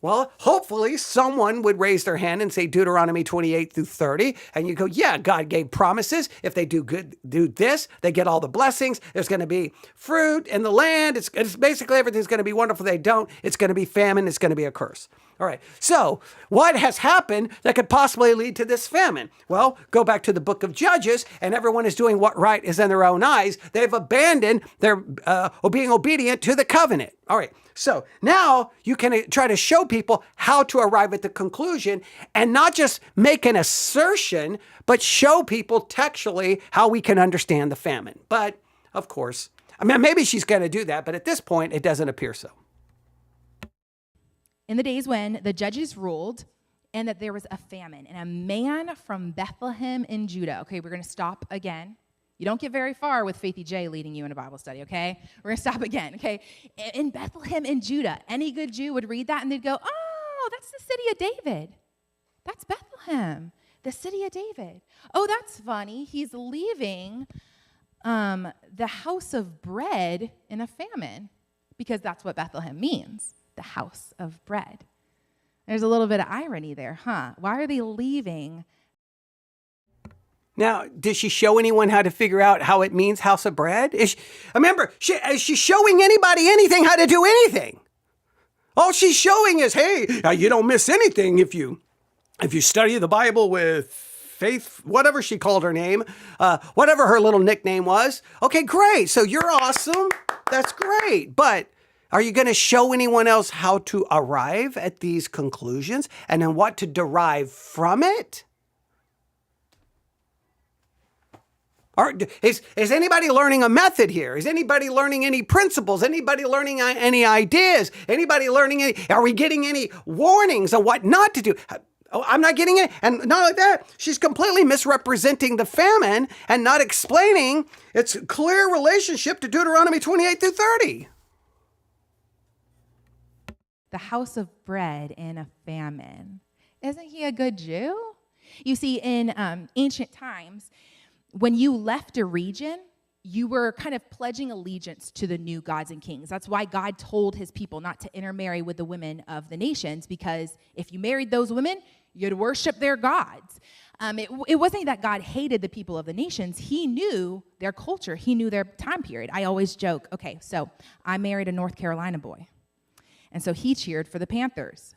Well, hopefully someone would raise their hand and say Deuteronomy 28 through 30. And you go, yeah, God gave promises. If they do good, do this, they get all the blessings. There's going to be fruit in the land. It's basically everything's going to be wonderful. If they don't, it's going to be famine. It's going to be a curse. All right. So what has happened that could possibly lead to this famine? Well, go back to the book of Judges, and everyone is doing what right is in their own eyes. They've abandoned their being obedient to the covenant. All right. So now you can try to show people how to arrive at the conclusion and not just make an assertion, but show people textually how we can understand the famine. But of course, I mean, maybe she's going to do that, but at this point, it doesn't appear so. In the days when the judges ruled and that there was a famine, and a man from Bethlehem in Judah. Okay, we're going to stop again. You don't get very far with Faithy J leading you in a Bible study, okay? We're going to stop again, okay? In Bethlehem in Judah, any good Jew would read that and they'd go, oh, that's the city of David. That's Bethlehem, the city of David. Oh, that's funny. He's leaving the house of bread in a famine, because that's what Bethlehem means, the house of bread. There's a little bit of irony there, huh? Why are they leaving? Now, does she show anyone how to figure out how it means house of bread? Is she showing anybody anything how to do anything? All she's showing is, hey, you don't miss anything if you study the Bible with Faith, whatever she called her name, whatever her little nickname was. Okay, great. So you're awesome. That's great. But are you going to show anyone else how to arrive at these conclusions and then what to derive from it? Is anybody learning a method here? Is anybody learning any principles? Anybody learning any ideas? Anybody learning are we getting any warnings on what not to do? Oh, I'm not getting it. And not like that. She's completely misrepresenting the famine and not explaining its clear relationship to Deuteronomy 28 through 30. The house of bread in a famine. Isn't he a good Jew? You see, in ancient times, when you left a region, you were kind of pledging allegiance to the new gods and kings. That's why God told his people not to intermarry with the women of the nations, because if you married those women, you'd worship their gods. It wasn't that God hated the people of the nations. He knew their culture. He knew their time period. I always joke, okay, so I married a North Carolina boy, and so he cheered for the Panthers.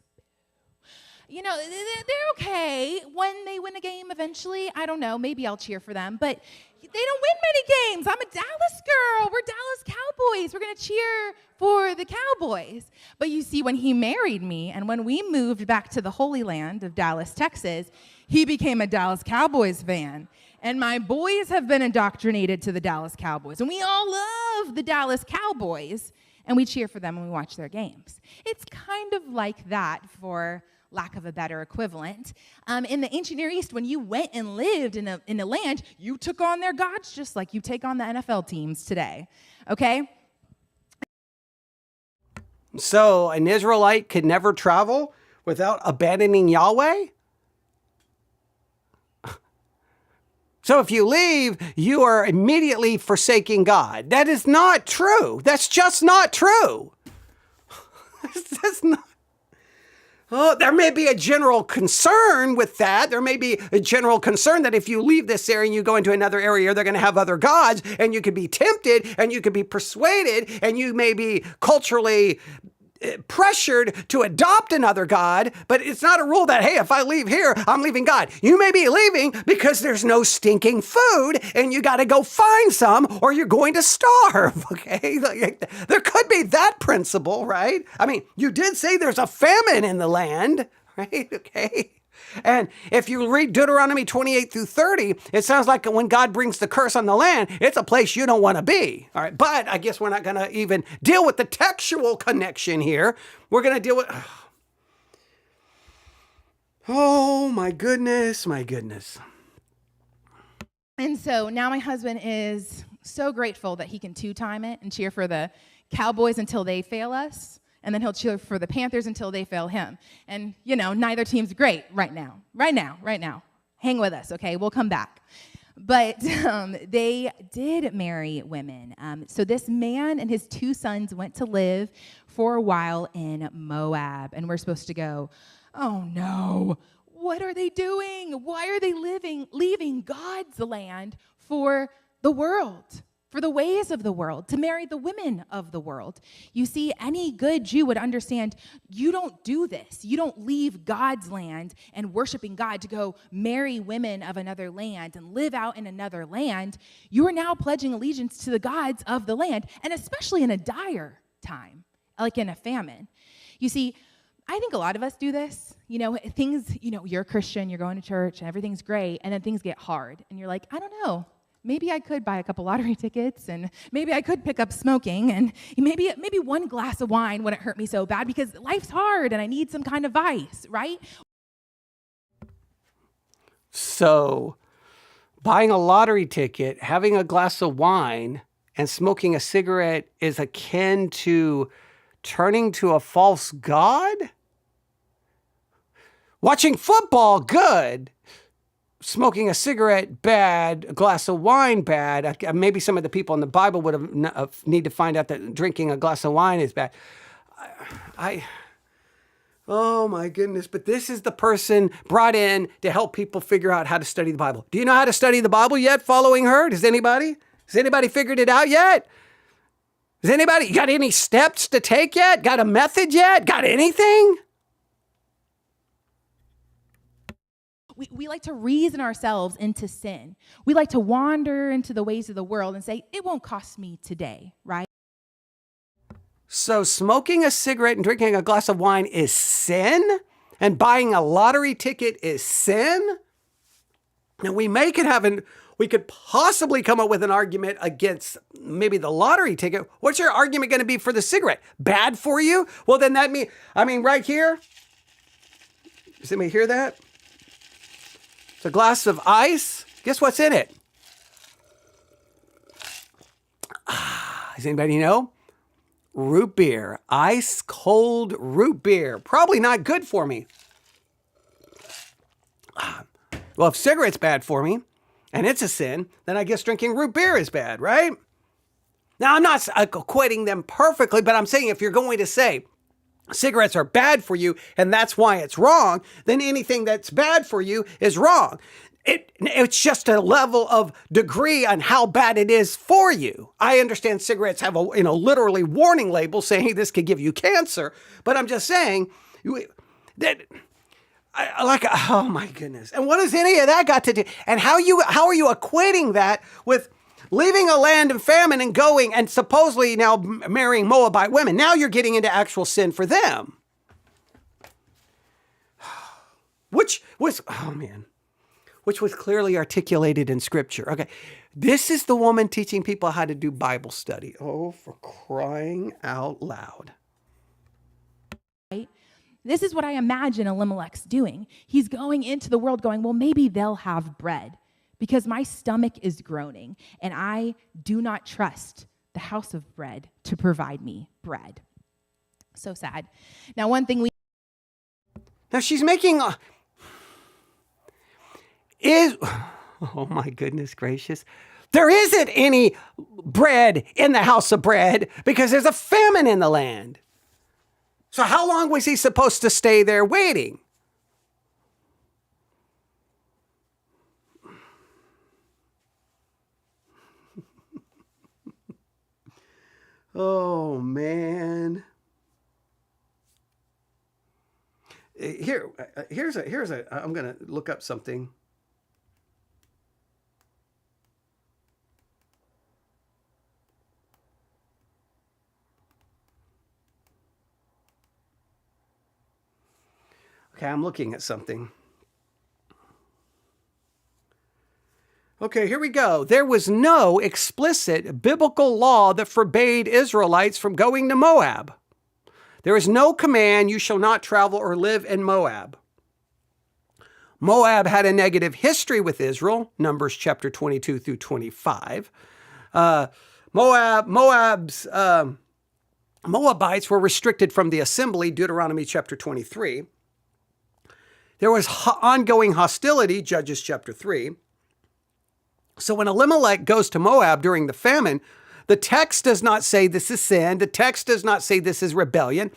You know, they're okay when they win a game eventually. I don't know. Maybe I'll cheer for them. But they don't win many games. I'm a Dallas girl. We're Dallas Cowboys. We're going to cheer for the Cowboys. But you see, when he married me and when we moved back to the Holy Land of Dallas, Texas, he became a Dallas Cowboys fan. And my boys have been indoctrinated to the Dallas Cowboys. And we all love the Dallas Cowboys. And we cheer for them when we watch their games. It's kind of like that, for lack of a better equivalent. In the ancient Near East, when you went and lived in a land, you took on their gods just like you take on the NFL teams today, okay? So an Israelite could never travel without abandoning Yahweh? So if you leave, you are immediately forsaking God. That is not true. That's just not true. That's not. Oh, there may be a general concern with that. There may be a general concern that if you leave this area and you go into another area, they're going to have other gods, and you could be tempted and you could be persuaded and you may be culturally pressured to adopt another god, but it's not a rule that, hey, if I leave here, I'm leaving God. You may be leaving because there's no stinking food and you got to go find some or you're going to starve, okay? There could be that principle, right? I mean, you did say there's a famine in the land, right? Okay. And if you read Deuteronomy 28 through 30, it sounds like when God brings the curse on the land, it's a place you don't want to be. All right. But I guess we're not going to even deal with the textual connection here. We're going to deal with, oh my goodness, my goodness. And so now my husband is so grateful that he can two-time it and cheer for the Cowboys until they fail us, and then he'll cheer for the Panthers until they fail him. And, neither team's great right now. Right now. Hang with us, okay? We'll come back. But they did marry women. So this man and his 2 sons went to live for a while in Moab. And we're supposed to go, oh no, what are they doing? Why are they leaving God's land for the world? For the ways of the world, to marry the women of the world. You see, any good Jew would understand you don't do this. You don't leave God's land and worshiping God to go marry women of another land and live out in another land. You are now pledging allegiance to the gods of the land, and especially in a dire time, like in a famine. You see, I think a lot of us do this. Things, you're a Christian, you're going to church, and everything's great, and then things get hard, and you're like, I don't know. Maybe I could buy a couple lottery tickets, and maybe I could pick up smoking, and maybe one glass of wine wouldn't hurt me so bad because life's hard and I need some kind of vice, right? So, buying a lottery ticket, having a glass of wine, and smoking a cigarette is akin to turning to a false god? Watching football, good. Smoking a cigarette, bad. A glass of wine, bad. Maybe some of the people in the Bible would have need to find out that drinking a glass of wine is bad. Oh my goodness. But this is the person brought in to help people figure out how to study the Bible. Do you know how to study the Bible yet following her? Has anybody figured it out yet? Has anybody got any steps to take yet? Got a method yet? Got anything? We like to reason ourselves into sin. We like to wander into the ways of the world and say, it won't cost me today, right? So smoking a cigarette and drinking a glass of wine is sin? And buying a lottery ticket is sin? Now we could possibly come up with an argument against maybe the lottery ticket. What's your argument going to be for the cigarette? Bad for you? Well, then right here. Does anybody hear that? It's a glass of ice. Guess what's in it? Does anybody know? Root beer. Ice cold root beer. Probably not good for me. Well, if cigarette's bad for me, and it's a sin, then I guess drinking root beer is bad, right? Now, I'm not equating them perfectly, but I'm saying if you're going to say cigarettes are bad for you and that's why it's wrong, then anything that's bad for you is wrong. It's just a level of degree on how bad it is for you. I understand cigarettes have a literally warning label saying this could give you cancer, but I'm just saying that oh my goodness. And what does any of that got to do? And how are you equating that with leaving a land of famine and going and supposedly now marrying Moabite women? Now you're getting into actual sin for them. Which was clearly articulated in Scripture. Okay, this is the woman teaching people how to do Bible study. Oh, for crying out loud. Right? This is what I imagine Elimelech's doing. He's going into the world going, well, maybe they'll have bread because my stomach is groaning and I do not trust the house of bread to provide me bread. So sad. Now, one thing Now she's making oh my goodness gracious. There isn't any bread in the house of bread because there's a famine in the land. So how long was he supposed to stay there waiting? Oh man. Here's a I'm going to look up something. Okay, I'm looking at something. Okay, here we go. There was no explicit biblical law that forbade Israelites from going to Moab. There is no command, you shall not travel or live in Moab. Moab had a negative history with Israel, Numbers chapter 22 through 25. Moabites were restricted from the assembly, Deuteronomy chapter 23. There was ongoing hostility, Judges chapter 3. So when Elimelech goes to Moab during the famine, the text does not say this is sin. The text does not say this is rebellion.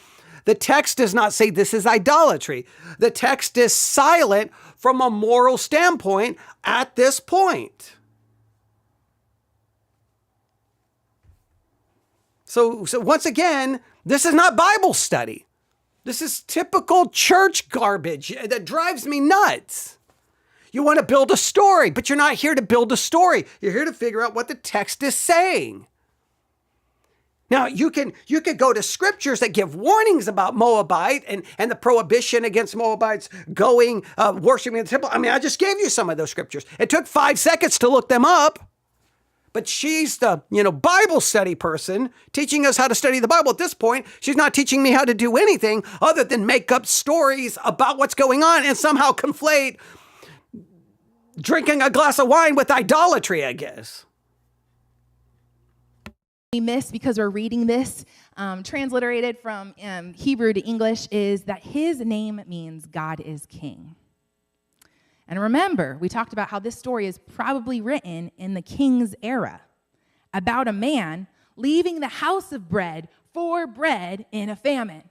The text does not say this is idolatry. The text is silent from a moral standpoint at this point. So once again, this is not Bible study. This is typical church garbage that drives me nuts. You want to build a story, but you're not here to build a story. You're here to figure out what the text is saying. Now, you could go to scriptures that give warnings about Moabite and the prohibition against Moabites going, worshiping in the temple. I mean, I just gave you some of those scriptures. It took 5 seconds to look them up. But she's the, Bible study person teaching us how to study the Bible. At this point, she's not teaching me how to do anything other than make up stories about what's going on and somehow conflate drinking a glass of wine with idolatry, I guess. We miss because we're reading this, transliterated from Hebrew to English, is that his name means God is king. And remember, we talked about how this story is probably written in the king's era about a man leaving the house of bread for bread in a famine.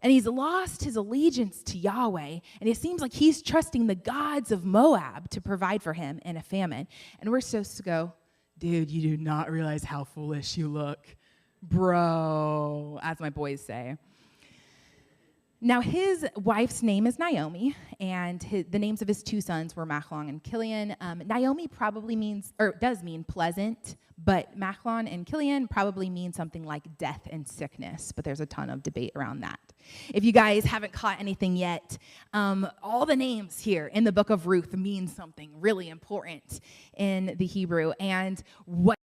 And he's lost his allegiance to Yahweh, and it seems like he's trusting the gods of Moab to provide for him in a famine. And we're supposed to go, dude, you do not realize how foolish you look. Bro, as my boys say. Now, his wife's name is Naomi, and the names of his 2 sons were Machlon and Kilion. Naomi probably does mean pleasant, but Machlon and Kilion probably mean something like death and sickness, but there's a ton of debate around that. If you guys haven't caught anything yet, all the names here in the book of Ruth mean something really important in the Hebrew, and what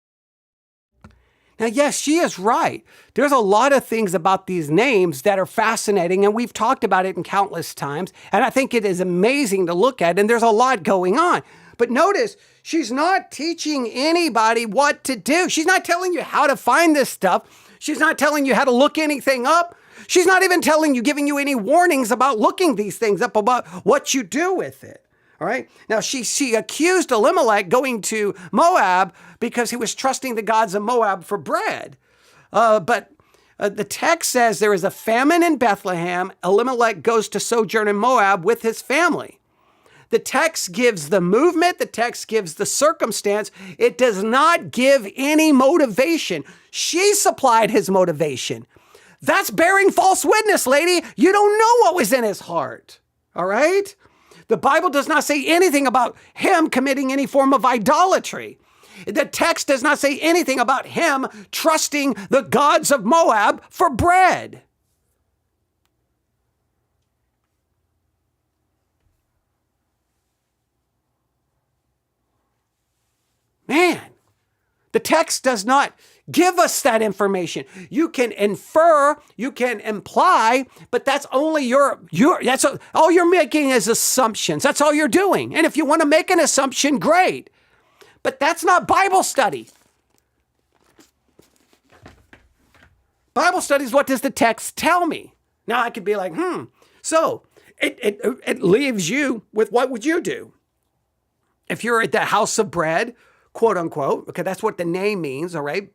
Now, yes, she is right. There's a lot of things about these names that are fascinating, and we've talked about it in countless times, and I think it is amazing to look at, and there's a lot going on. But notice, she's not teaching anybody what to do. She's not telling you how to find this stuff. She's not telling you how to look anything up. She's not even giving you any warnings about looking these things up, about what you do with it. All right. Now, she accused Elimelech going to Moab because he was trusting the gods of Moab for bread. But the text says there is a famine in Bethlehem. Elimelech goes to sojourn in Moab with his family. The text gives the movement. The text gives the circumstance. It does not give any motivation. She supplied his motivation. That's bearing false witness, lady. You don't know what was in his heart. All right. The Bible does not say anything about him committing any form of idolatry. The text does not say anything about him trusting the gods of Moab for bread. Man, the text does not give us that information. You can infer, you can imply, but that's only all you're making is assumptions. That's all you're doing. And if you want to make an assumption, great. But that's not Bible study. Bible study is what does the text tell me? Now I could be like, So it leaves you with what would you do? If you're at the house of bread, quote unquote, okay, that's what the name means, all right?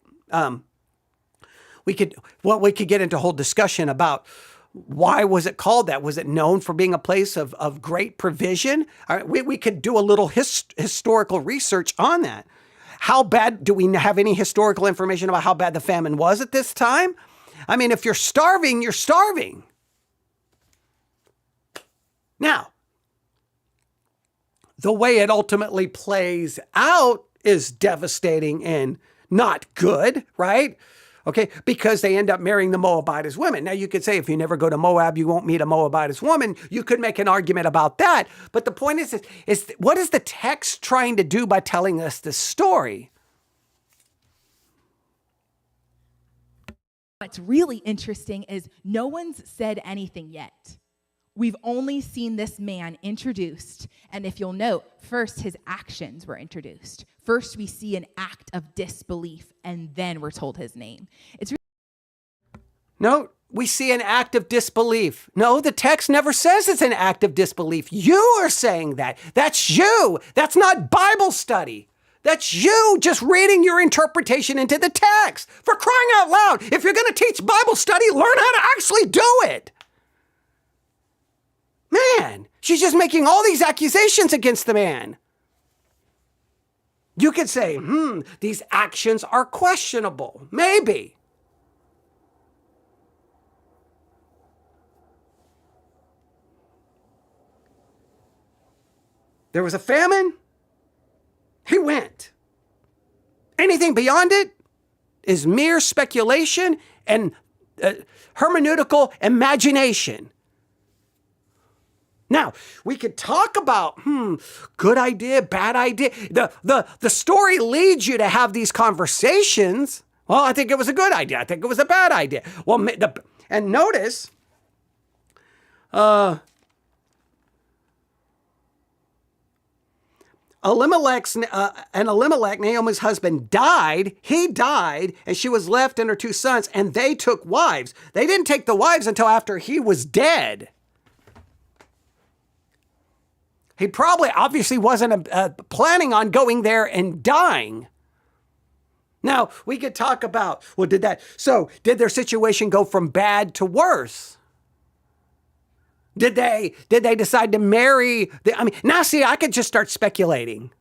We could get into a whole discussion about why was it called that? Was it known for being a place of great provision? All right, we could do a little historical research on that. How bad, do we have any historical information about how bad the famine was at this time? I mean, if you're starving, you're starving. Now, the way it ultimately plays out is devastating and not good, right? Okay, because they end up marrying the Moabitess women. Now, you could say if you never go to Moab, you won't meet a Moabitess woman. You could make an argument about that. But the point is what is the text trying to do by telling us this story? What's really interesting is no one's said anything yet. we've only seen this man introduced. And if you'll note, first his actions were introduced. First we see an act of disbelief, and then we're told his name. No, we see an act of disbelief. No, the text never says it's an act of disbelief. You are saying that. That's you. That's not Bible study. That's you just reading your interpretation into the text. For crying out loud, if you're going to teach Bible study, learn how to actually do it. Man, she's just making all these accusations against the man. You could say, these actions are questionable. Maybe. There was a famine. He went. Anything beyond it is mere speculation and hermeneutical imagination. Now, we could talk about, good idea, bad idea. The story leads you to have these conversations. Well, I think it was a good idea. I think it was a bad idea. Well, and notice, Elimelech, Naomi's husband, died. He died, and she was left and her two sons, and they took wives. They didn't take the wives until after he was dead. He probably obviously wasn't planning on going there and dying. Now, we could talk about, did their situation go from bad to worse? Did they decide to marry? Now see, I could just start speculating.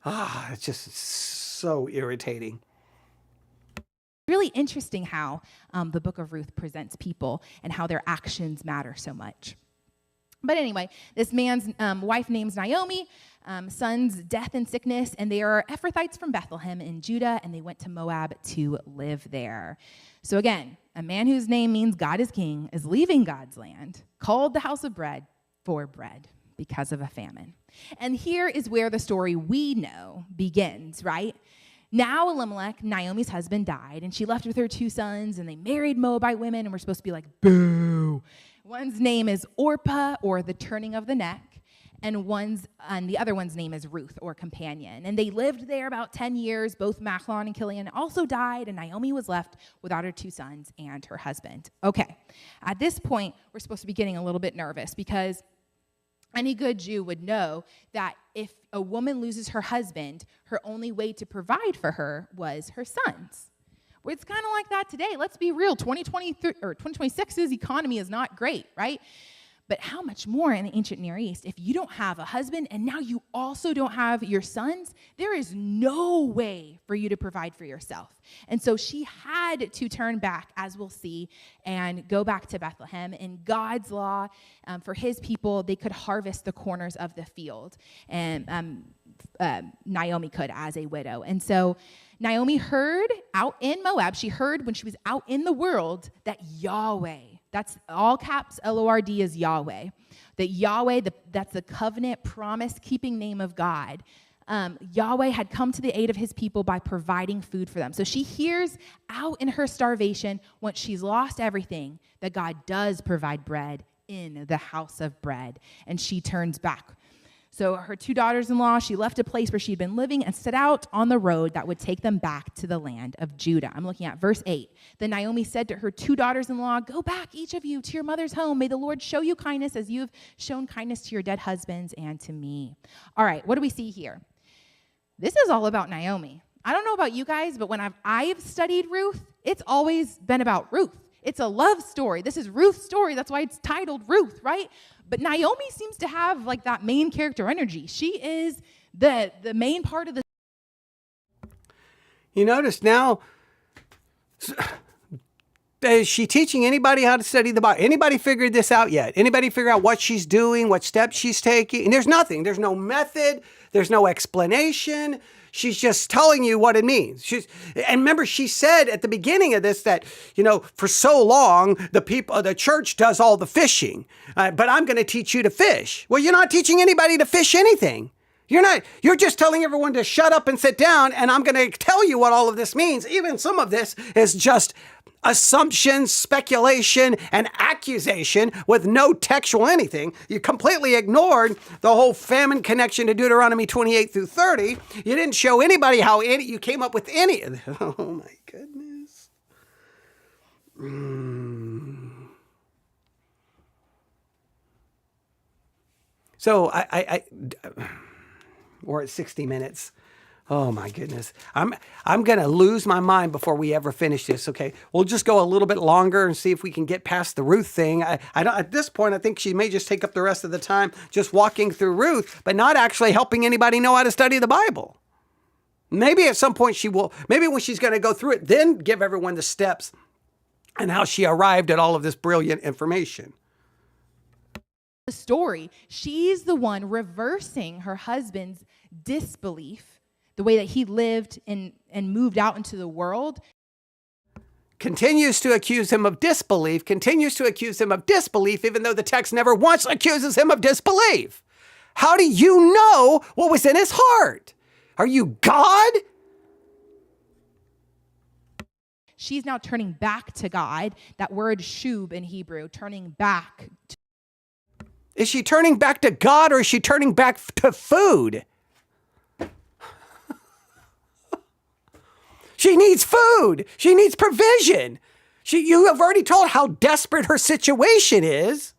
It's just so irritating. Really interesting how the book of Ruth presents people and how their actions matter so much. But anyway, this man's wife name's Naomi, son's death and sickness, and they are Ephrathites from Bethlehem in Judah, and they went to Moab to live there. So again, a man whose name means God is king is leaving God's land, called the house of bread for bread because of a famine. And here is where the story we know begins, right? Now Elimelech, Naomi's husband, died, and she left with her two sons, and they married Moabite women, and we're supposed to be like, boo. One's name is Orpah, or the turning of the neck, and the other one's name is Ruth, or companion. And they lived there about 10 years. Both Machlon and Kilian also died, and Naomi was left without her two sons and her husband. Okay, at this point, we're supposed to be getting a little bit nervous because any good Jew would know that if a woman loses her husband, her only way to provide for her was her sons. Well, it's kind of like that today. Let's be real. 2023 or 2026's economy is not great, right? But how much more in the ancient Near East, if you don't have a husband and now you also don't have your sons, there is no way for you to provide for yourself. And so she had to turn back, as we'll see, and go back to Bethlehem. In God's law, for his people, they could harvest the corners of the field. And Naomi could as a widow. And so Naomi heard out in Moab, she heard when she was out in the world that Yahweh, that's all caps L-O-R-D is Yahweh. That Yahweh, that's the covenant promise-keeping name of God. Yahweh had come to the aid of his people by providing food for them. So she hears out in her starvation, once she's lost everything, that God does provide bread in the house of bread. And she turns back. So her two daughters-in-law, she left a place where she'd been living and set out on the road that would take them back to the land of Judah. I'm looking at verse 8. Then Naomi said to her two daughters-in-law, "Go back, each of you, to your mother's home. May the Lord show you kindness as you have shown kindness to your dead husbands and to me." All right, what do we see here? This is all about Naomi. I don't know about you guys, but when I've studied Ruth, it's always been about Ruth. It's a love story. This is Ruth's story. That's why it's titled Ruth, right? But Naomi seems to have like that main character energy. She is the main part of the. You notice now, is she teaching anybody how to study the Bible? Anybody figured this out yet? Anybody figure out what she's doing, what steps she's taking? And there's nothing. There's no method. There's no explanation. She's just telling you what it means. And remember, she said at the beginning of this that, for so long, the church does all the fishing, but I'm going to teach you to fish. Well, you're not teaching anybody to fish anything. You're just telling everyone to shut up and sit down, and I'm going to tell you what all of this means. Even some of this is just assumption, speculation, and accusation with no textual anything. You completely ignored the whole famine connection to Deuteronomy 28 through 30. You didn't show anybody how you came up with any of this. Oh my goodness. So we're at 60 minutes. Oh my goodness. I'm going to lose my mind before we ever finish this. Okay. We'll just go a little bit longer and see if we can get past the Ruth thing. I don't, at this point, I think she may just take up the rest of the time just walking through Ruth, but not actually helping anybody know how to study the Bible. Maybe at some point she will, maybe when she's going to go through it, then give everyone the steps and how she arrived at all of this brilliant information. The story, she's the one reversing her husband's disbelief, the way that he lived and moved out into the world. Continues to accuse him of disbelief, even though the text never once accuses him of disbelief. How do you know what was in his heart? Are you God? She's now turning back to God. That word shub in Hebrew, turning back. Is she turning back to God, or is she turning back to food? She needs food. She needs provision. You have already told how desperate her situation is.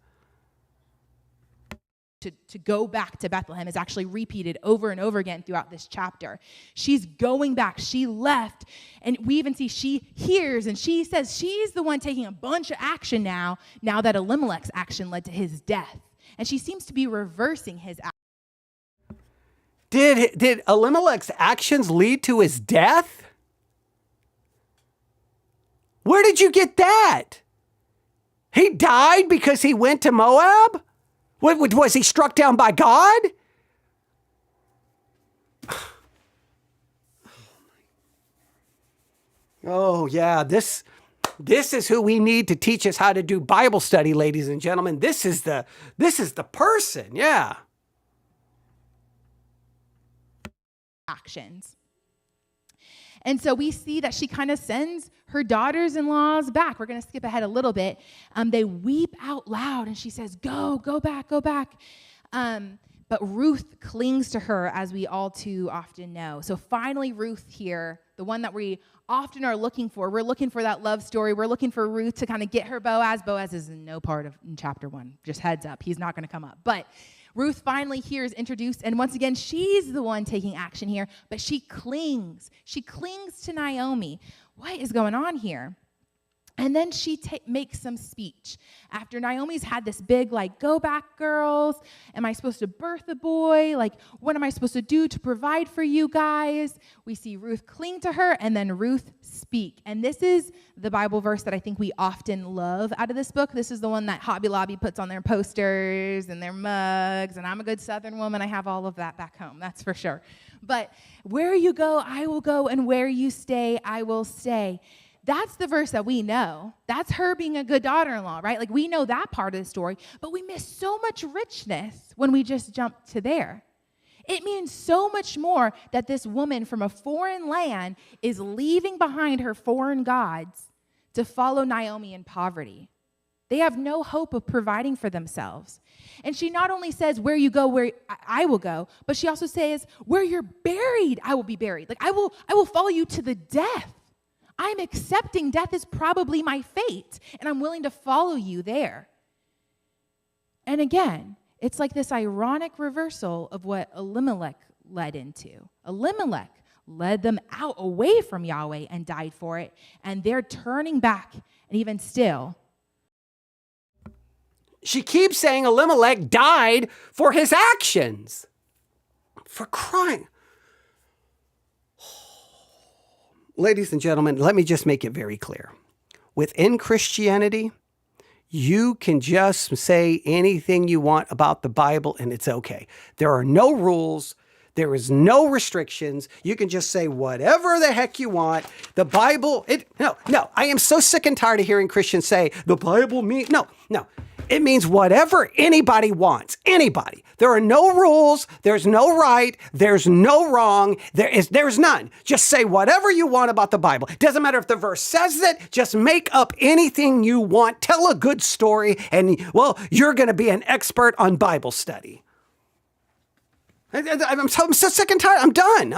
To go back to Bethlehem is actually repeated over and over again throughout this chapter. She's going back. She left. And we even see she hears and she says she's the one taking a bunch of action now that Elimelech's action led to his death. And she seems to be reversing his action. Did Elimelech's actions lead to his death? Where did you get that? He died because he went to Moab? Was he struck down by God? Oh, yeah, this is who we need to teach us how to do Bible study, ladies and gentlemen. This is the person, yeah. Actions. And so we see that she kind of sends her daughters-in-laws back. We're going to skip ahead a little bit. They weep out loud, and she says, go back. But Ruth clings to her, as we all too often know. So finally, Ruth here, the one that we often are looking for. We're looking for that love story. We're looking for Ruth to kind of get her Boaz. Boaz is in no part of in chapter 1. Just heads up. He's not going to come up. But Ruth finally here is introduced, and once again, she's the one taking action here, but she clings. She clings to Naomi. What is going on here? And then she makes some speech. After Naomi's had this big, go back, girls. Am I supposed to birth a boy? What am I supposed to do to provide for you guys? We see Ruth cling to her, and then Ruth speak. And this is the Bible verse that I think we often love out of this book. This is the one that Hobby Lobby puts on their posters and their mugs. And I'm a good Southern woman. I have all of that back home, that's for sure. But where you go, I will go, and where you stay, I will stay. That's the verse that we know. That's her being a good daughter-in-law, right? We know that part of the story, but we miss so much richness when we just jump to there. It means so much more that this woman from a foreign land is leaving behind her foreign gods to follow Naomi in poverty. They have no hope of providing for themselves. And she not only says, where you go, where I will go, but she also says, where you're buried, I will be buried. I will follow you to the death. I'm accepting death is probably my fate, and I'm willing to follow you there. And again, it's like this ironic reversal of what Elimelech led into. Elimelech led them out away from Yahweh and died for it, and they're turning back, and even still. She keeps saying Elimelech died for his actions. For crying. Ladies and gentlemen, let me just make it very clear. Within Christianity, you can just say anything you want about the Bible and it's okay. There are no rules. There is no restrictions. You can just say whatever the heck you want. The Bible, no. I am so sick and tired of hearing Christians say the Bible means, no. It means whatever anybody wants. Anybody. There are no rules. There's no right. There's no wrong. There's none. Just say whatever you want about the Bible. It doesn't matter if the verse says it. Just make up anything you want. Tell a good story. And, well, you're going to be an expert on Bible study. I'm so sick and tired. I'm done.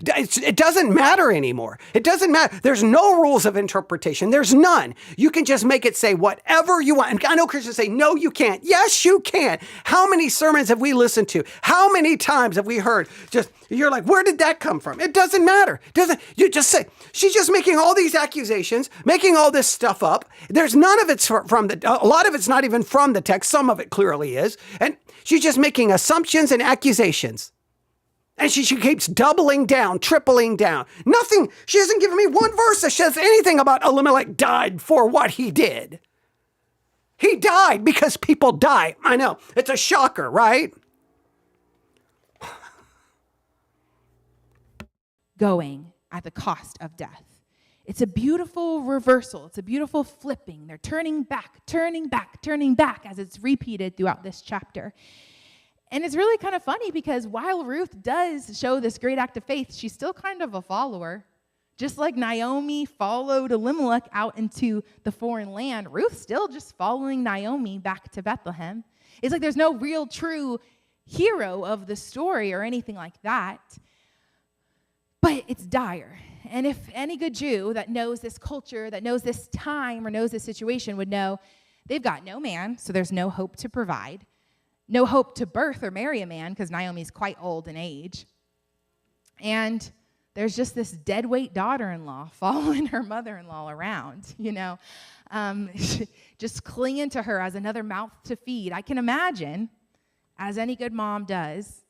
It doesn't matter anymore. It doesn't matter. There's no rules of interpretation. There's none. You can just make it say whatever you want. And I know Christians say, no, you can't. Yes, you can. How many sermons have we listened to? How many times have we heard you're like, where did that come from? It doesn't matter. You just say, she's just making all these accusations, making all this stuff up. There's none of it's a lot of it's not even from the text. Some of it clearly is. And she's just making assumptions and accusations. And she keeps doubling down, tripling down. Nothing. She hasn't given me one verse that says anything about Elimelech died for what he did. He died because people die. I know. It's a shocker, right? Going at the cost of death. It's a beautiful reversal. It's a beautiful flipping. They're turning back, turning back, turning back as it's repeated throughout this chapter. And it's really kind of funny because while Ruth does show this great act of faith, she's still kind of a follower. Just like Naomi followed Elimelech out into the foreign land, Ruth's still just following Naomi back to Bethlehem. It's like there's no real true hero of the story or anything like that. But it's dire. And if any good Jew that knows this culture, that knows this time or knows this situation would know, they've got no man, so there's no hope to provide, no hope to birth or marry a man because Naomi's quite old in age. And there's just this deadweight daughter-in-law following her mother-in-law around, just clinging to her as another mouth to feed. I can imagine, as any good mom does,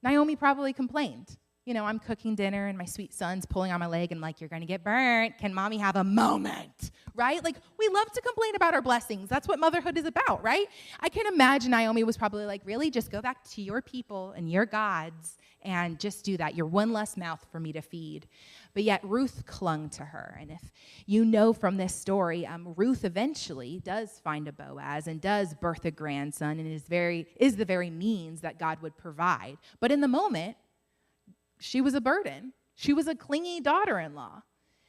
Naomi probably complained. I'm cooking dinner and my sweet son's pulling on my leg and like, you're going to get burnt. Can mommy have a moment? Right? Like, we love to complain about our blessings. That's what motherhood is about, right? I can imagine Naomi was probably like, really? Just go back to your people and your gods and just do that. You're one less mouth for me to feed. But yet Ruth clung to her. And if you know from this story, Ruth eventually does find a Boaz and does birth a grandson and is the very means that God would provide. But in the moment, she was a burden. She was a clingy daughter-in-law.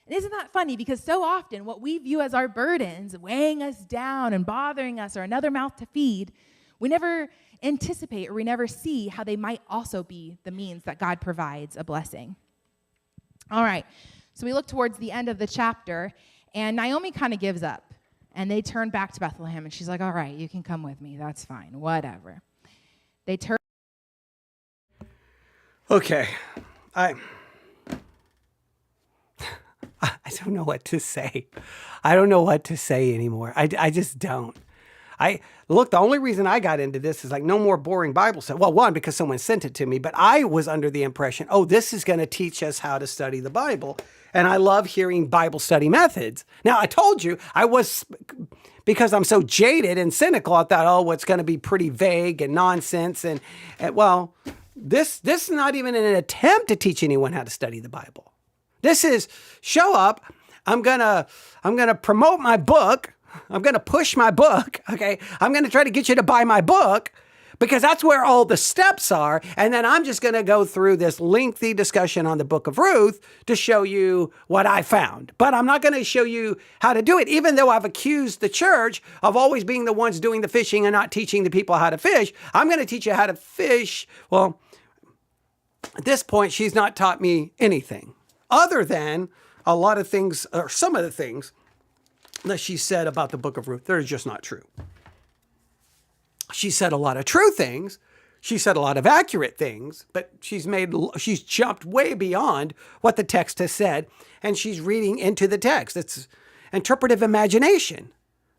And isn't that funny? Because so often what we view as our burdens, weighing us down and bothering us or another mouth to feed, we never anticipate or we never see how they might also be the means that God provides a blessing. All right, so we look towards the end of the chapter, and Naomi kind of gives up. And they turn back to Bethlehem, and she's like, all right, you can come with me. That's fine, whatever. They turn. Okay, I don't know what to say. I don't know what to say anymore. I just don't. The only reason I got into this is like no more boring Bible stuff. Well, one, because someone sent it to me, but I was under the impression, this is going to teach us how to study the Bible. And I love hearing Bible study methods. Now, I told you, because I'm so jaded and cynical, I thought, it's going to be pretty vague and nonsense. And this is not even an attempt to teach anyone how to study the Bible. This is show up. I'm gonna promote my book. I'm gonna push my book. Okay, I'm gonna try to get you to buy my book because that's where all the steps are. And then I'm just gonna go through this lengthy discussion on the book of Ruth to show you what I found. But I'm not gonna show you how to do it, even though I've accused the church of always being the ones doing the fishing and not teaching the people how to fish. I'm gonna teach you how to fish. Well, at this point, she's not taught me anything other than a lot of things, or some of the things that she said about the book of Ruth. They're just not true. She said a lot of true things. She said a lot of accurate things, but she's jumped way beyond what the text has said, and she's reading into the text. It's interpretive imagination.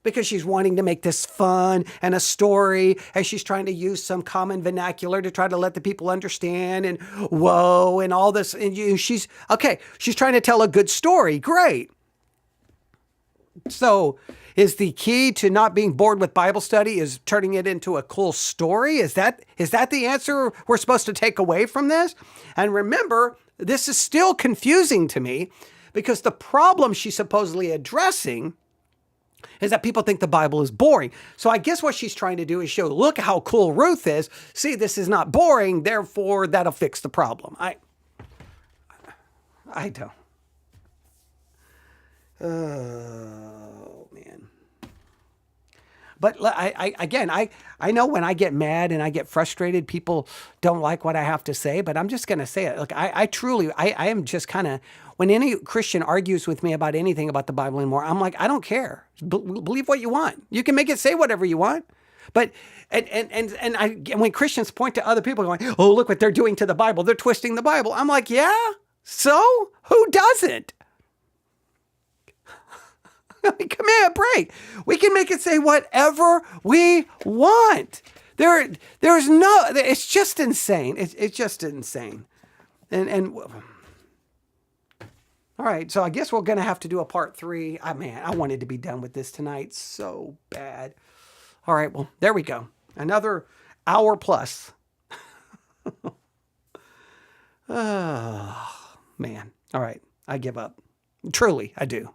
Because she's wanting to make this fun and a story, and she's trying to use some common vernacular to try to let the people understand, and whoa, and all this. And she's trying to tell a good story. Great. So is the key to not being bored with Bible study is turning it into a cool story? Is that the answer we're supposed to take away from this? And remember, this is still confusing to me because the problem she's supposedly addressing is that people think the Bible is boring. So I guess what she's trying to do is show, look how cool Ruth is. See, this is not boring. Therefore, that'll fix the problem. I don't. Oh, man. But I know when I get mad and I get frustrated, people don't like what I have to say, but I'm just going to say it. Look, I am just kind of, when any Christian argues with me about anything about the Bible anymore, I'm like, I don't care. Believe what you want. You can make it say whatever you want. But, and when Christians point to other people going, oh, look what they're doing to the Bible. They're twisting the Bible. I'm like, yeah, so who doesn't? I mean, come here, break. We can make it say whatever we want. There's no, it's just insane. It's just insane. And all right, so I guess we're going to have to do a part 3. Man, I wanted to be done with this tonight so bad. All right, well, there we go. Another hour plus. Oh, man. All right, I give up. Truly, I do.